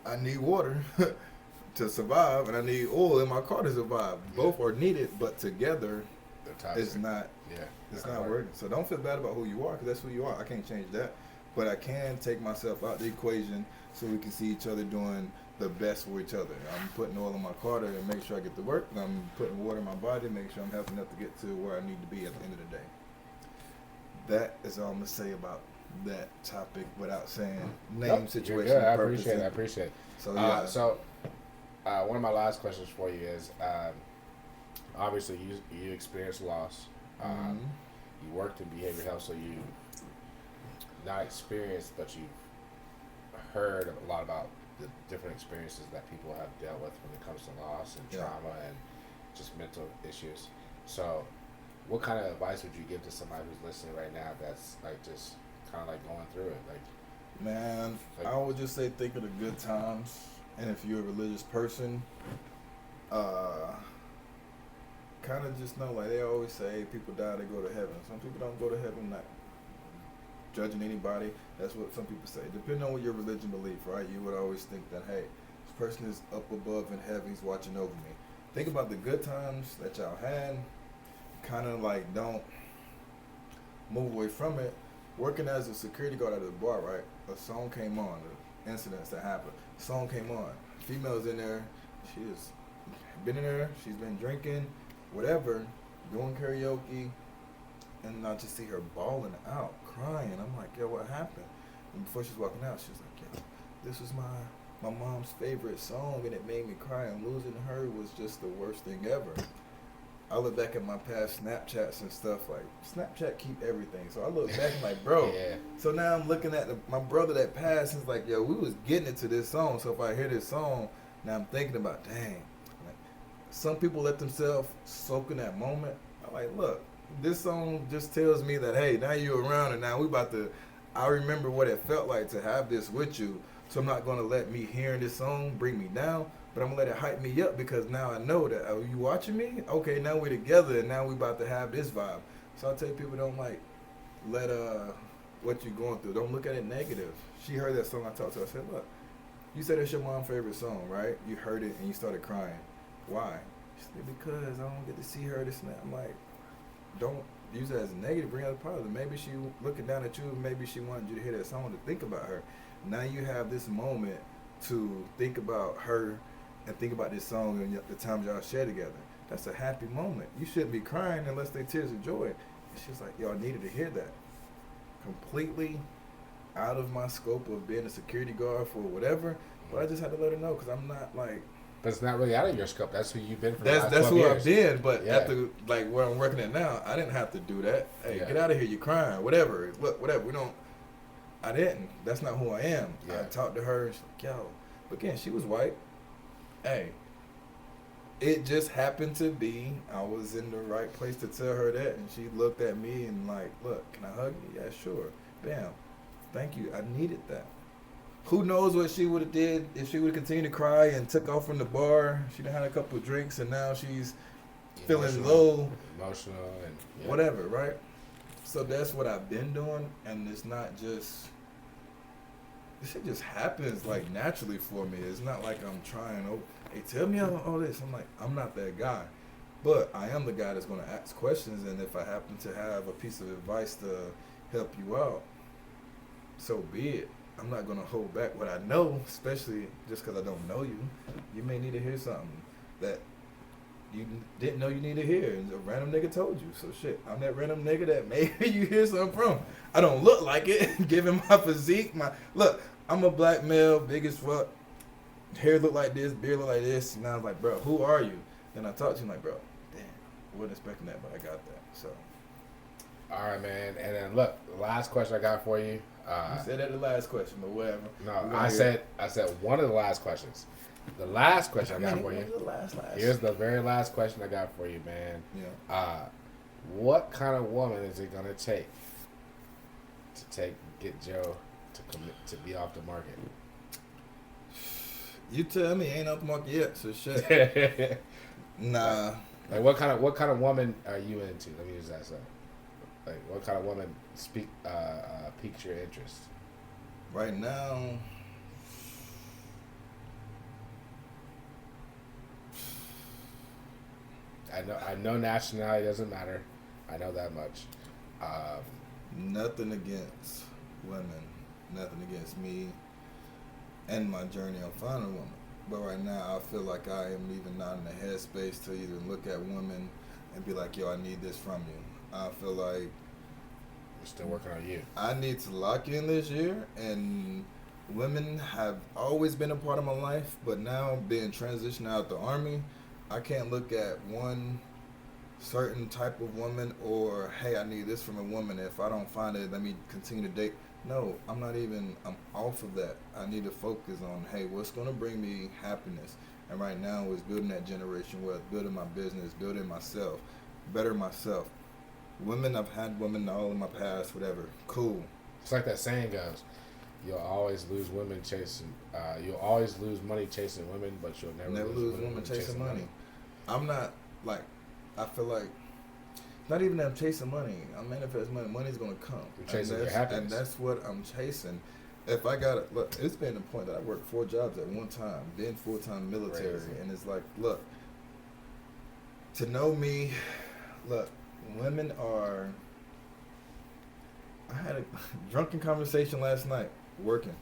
I need water to survive, and I need oil in my car to survive. Both are needed, but together, it's not. Yeah, it's not working. So don't feel bad about who you are, because that's who you are. I can't change that, but I can take myself out the equation so we can see each other doing the best for each other. I'm putting oil in my car to make sure I get to work, and I'm putting water in my body to make sure I'm healthy enough to get to where I need to be at the end of the day. That is all I'm gonna say about that topic without saying name, situation, I appreciate it. So yeah. One of my last questions for you is, obviously you experienced loss. You worked in behavioral health, so you not experienced, but you've heard a lot about the different experiences that people have dealt with when it comes to loss and trauma and just mental issues. So what kind of advice would you give to somebody who's listening right now that's like just kind of like going through it? Like, man, I would just say think of the good times, and if you're a religious person, kind of just know, like they always say, people die, they go to heaven. Some people don't go to heaven, not judging anybody. That's what some people say. Depending on what your religion belief, right? You would always think that, hey, this person is up above in heaven, he's watching over me. Think about the good times that y'all had. Kind of like don't move away from it. Working as a security guard at a bar, right? A song came on, the incidents that happened. A song came on. Female's in there. She has been in there. She's been drinking, whatever, doing karaoke. And I just see her bawling out, crying. I'm like, yo, what happened? And before she's walking out, she's like, yo, this was my mom's favorite song, and it made me cry. And losing her was just the worst thing ever. I look back at my past Snapchats and stuff, like, Snapchat keep everything. So I look back and like, bro. Yeah. So now I'm looking at my brother that passed, and it's like, yo, we was getting into this song. So if I hear this song, now I'm thinking about, dang. Like, some people let themselves soak in that moment. I'm like, look, this song just tells me that, hey, now you're around, and now I remember what it felt like to have this with you. So I'm not going to let me hearing this song bring me down, but I'm going to let it hype me up, because now I know that, oh, you watching me? Okay, now we're together, and now we about to have this vibe. So I tell people, don't like let what you're going through, don't look at it negative. She heard that song, I talked to her, I said, look, you said it's your mom's favorite song, right? You heard it and you started crying. Why? She said, because I don't get to see her this and that. I'm like, don't use it as a negative, bring out a positive. Maybe she looking down at you, maybe she wanted you to hear that song to think about her. Now you have this moment to think about her and think about this song and the times y'all share together. That's a happy moment. You shouldn't be crying unless they tears of joy. And she's like, y'all needed to hear that. Completely out of my scope of being a security guard for whatever, but I just had to let her know, because I'm not like, but it's not really out of your scope. That's who you've been for. That's who years. I've been. But after like where I'm working at now, I didn't have to do that. Hey, get out of here! You're crying. Whatever. Look, whatever. We don't. I didn't. That's not who I am. Yeah. I talked to her. She's like, yo. But again, she was white. Hey. It just happened to be I was in the right place to tell her that, and she looked at me and like, look, can I hug you? Yeah, sure. Bam. Thank you. I needed that. Who knows what she would have did if she would have continued to cry and took off from the bar. She'd have had a couple of drinks and now she's feeling low. Emotional and whatever, right? So that's what I've been doing, and it's not just... This shit just happens, like, naturally for me. It's not like I'm trying, hey, tell me all this. I'm like, I'm not that guy. But I am the guy that's going to ask questions, and if I happen to have a piece of advice to help you out, so be it. I'm not going to hold back what I know, especially just because I don't know you. You may need to hear something that you didn't know you need to hear, and a random nigga told you. So shit, I'm that random nigga that maybe you hear something from. I don't look like it, given my physique. Look, I'm a black male, big as fuck. Hair look like this, beard look like this. And I was like, bro, who are you? Then I talked to him like, bro, damn, I wasn't expecting that, but I got that. So. All right, man. And then look, the last question I got for you. You said that the last question, but whatever. No, I said one of the last questions. The last question I got for you. Here's the very last question I got for you, man. Yeah. What kind of woman is it gonna take to get Joe to be off the market? You tell me, ain't off the market yet, so shit. Nah. Like what kind of woman are you into? Let me use that so. Like what kind of woman piques your interest? Right now, I know nationality doesn't matter. I know that much. Nothing against women. Nothing against me and my journey on finding a woman. But right now, I feel like I am even not in the headspace to even look at women and be like, yo, I need this from you. I feel like you're still working on you. I need to lock in this year, and women have always been a part of my life, but now being transitioned out the Army, I can't look at one certain type of woman or, hey, I need this from a woman. If I don't find it, let me continue to date. No, I'm off of that. I need to focus on, hey, what's going to bring me happiness? And right now is building that generation wealth, building my business, building myself, better myself. Women, I've had women all in my past, whatever. Cool. It's like that saying goes, you'll always lose you'll always lose money chasing women, but you'll never lose women chasing money. I'm not, like, I feel like, not even that I'm chasing money. I'm manifesting money. Money's going to come. You're chasing your happiness. And that's what I'm chasing. If I got it, look, it's been the point that I worked 4 jobs at one time, been full-time military. Crazy. And it's like, look, to know me, look, women are, I had a drunken conversation last night working.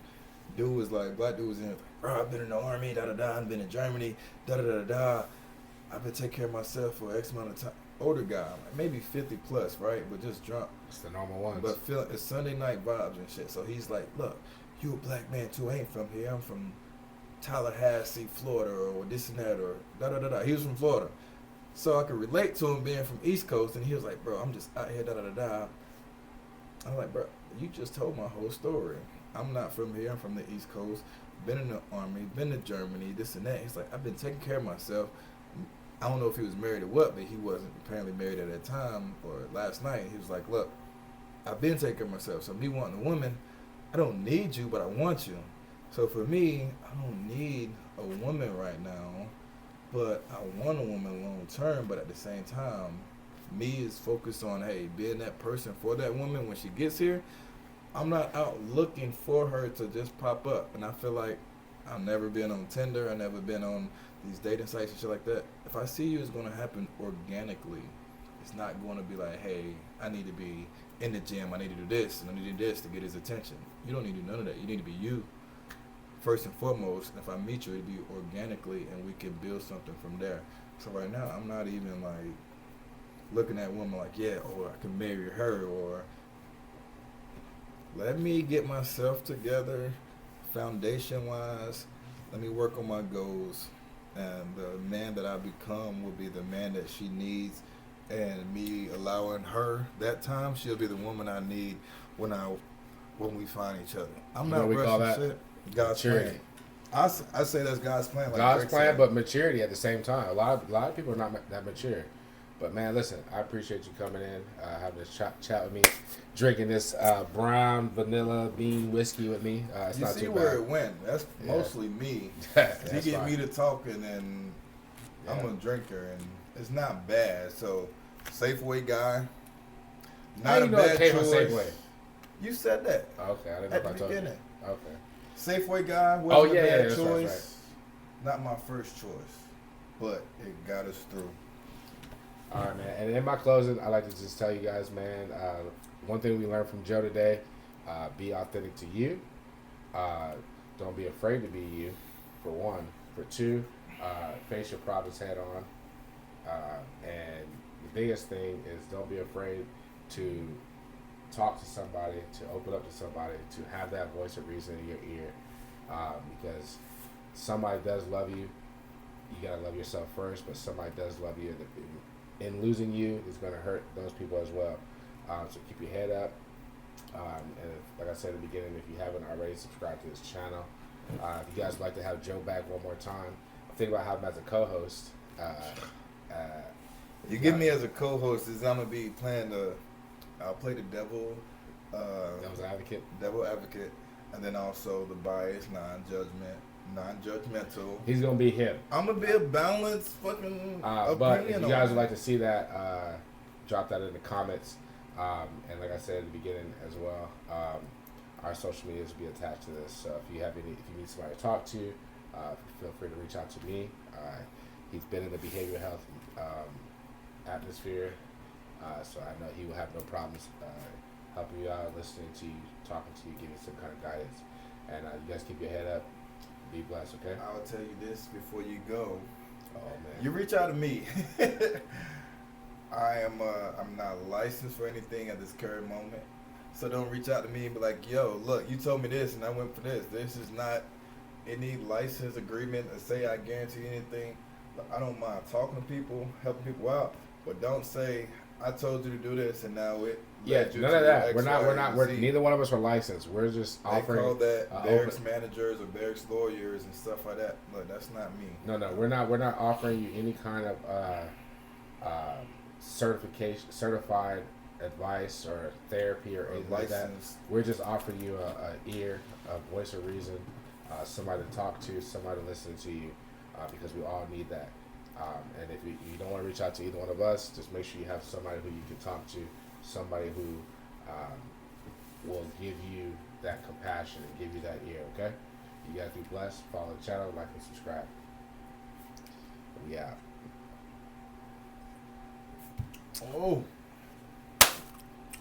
Dude was like, black dude was in, bro, I've been in the Army, da-da-da, I've been in Germany, da-da-da-da-da. I've been taking care of myself for X amount of time. Older guy, like maybe 50 plus, right? But just drunk. It's the normal ones. But feeling it's Sunday night vibes and shit. So he's like, look, you a black man too. I ain't from here. I'm from Tallahassee, Florida, or this and that, or da-da-da-da. He was from Florida. So I could relate to him being from East Coast. And he was like, bro, I'm just out here, da-da-da-da. I'm like, bro, you just told my whole story. I'm not from here. I'm from the East Coast. Been in the Army, been to Germany, this and that. He's like, I've been taking care of myself. I don't know if he was married or what, but he wasn't apparently married at that time or last night. He was like, look, I've been taking care of myself. So me wanting a woman, I don't need you, but I want you. So for me, I don't need a woman right now, but I want a woman long term. But at the same time, me is focused on, hey, being that person for that woman when she gets here. I'm not out looking for her to just pop up. And I feel like I've never been on Tinder. I've never been on these dating sites and shit like that. If I see you, it's going to happen organically. It's not going to be like, hey, I need to be in the gym. I need to do this and I need to do this to get his attention. You don't need to do none of that. You need to be you first and foremost. And if I meet you, it'll be organically and we can build something from there. So right now, I'm not even like looking at women like, yeah, or I can marry her, or let me get myself together foundation-wise. Let me work on my goals. And the man that I become will be the man that she needs. And me allowing her that time, she'll be the woman I need when we find each other. I'm not rushing shit. God's plan. I say that's God's plan. Like God's plan, but maturity at the same time. A lot of people are not that mature. But man, listen, I appreciate you coming in, having this chat with me, drinking this brown vanilla bean whiskey with me. It's you not see too where bad. it went. That's mostly me. You get me to talking, and I'm a drinker, and it's not bad. So, Safeway guy, not a bad choice. Safeway? You said that. Okay, I didn't know at the beginning. Okay. Safeway guy wasn't a bad choice. Right. Not my first choice, but it got us through. All right, man. And in my closing, I like to just tell you guys, man, one thing we learned from Joe today, be authentic to you. Don't be afraid to be you, for one. For two, face your problems head on. And the biggest thing is don't be afraid to talk to somebody, to open up to somebody, to have that voice of reason in your ear. Because somebody does love you. You got to love yourself first, but somebody does love you. And losing you is going to hurt those people as well. So keep your head up. And like I said at the beginning, if you haven't already, subscribe to this channel. If you guys would like to have Joe back one more time, I'm thinking about having him as a co-host. You get me as a co-host, is I'm going to be playing I'll play the devil's advocate. Devil advocate. And then also the bias, non-judgmental. He's going to be him. I'm going to be a balanced fucking but if you guys would like to see that, drop that in the comments. And like I said at the beginning as well, our social medias will be attached to this. So if you need somebody to talk to, feel free to reach out to me. He's been in the behavioral health atmosphere, so I know he will have no problems helping you out, listening to you, talking to you, giving some kind of guidance. And you guys keep your head up. Be blessed, okay? I'll tell you this before you go. Oh man! You reach out to me. I'm not licensed for anything at this current moment, so don't reach out to me and be like, "Yo, look, you told me this, and I went for this. This is not any license agreement to say I guarantee anything." I don't mind talking to people, helping people out, but don't say I told you to do this and now it. Yeah, none of that. We're neither one of us are licensed. We're just offering. They call that barracks managers or barracks lawyers and stuff like that. Look, that's not me. No, we're not offering you any kind of certified advice or therapy or anything like that. We're just offering you a ear, a voice of reason, somebody to talk to, somebody to listen to you, because we all need that. And if you don't want to reach out to either one of us, just make sure you have somebody who you can talk to, somebody who will give you that compassion and give you that ear, okay? You guys be blessed. Follow the channel, like and subscribe. We out. Oh,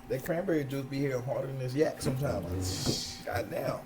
that cranberry juice be hitting harder than this yak sometimes. Goddamn.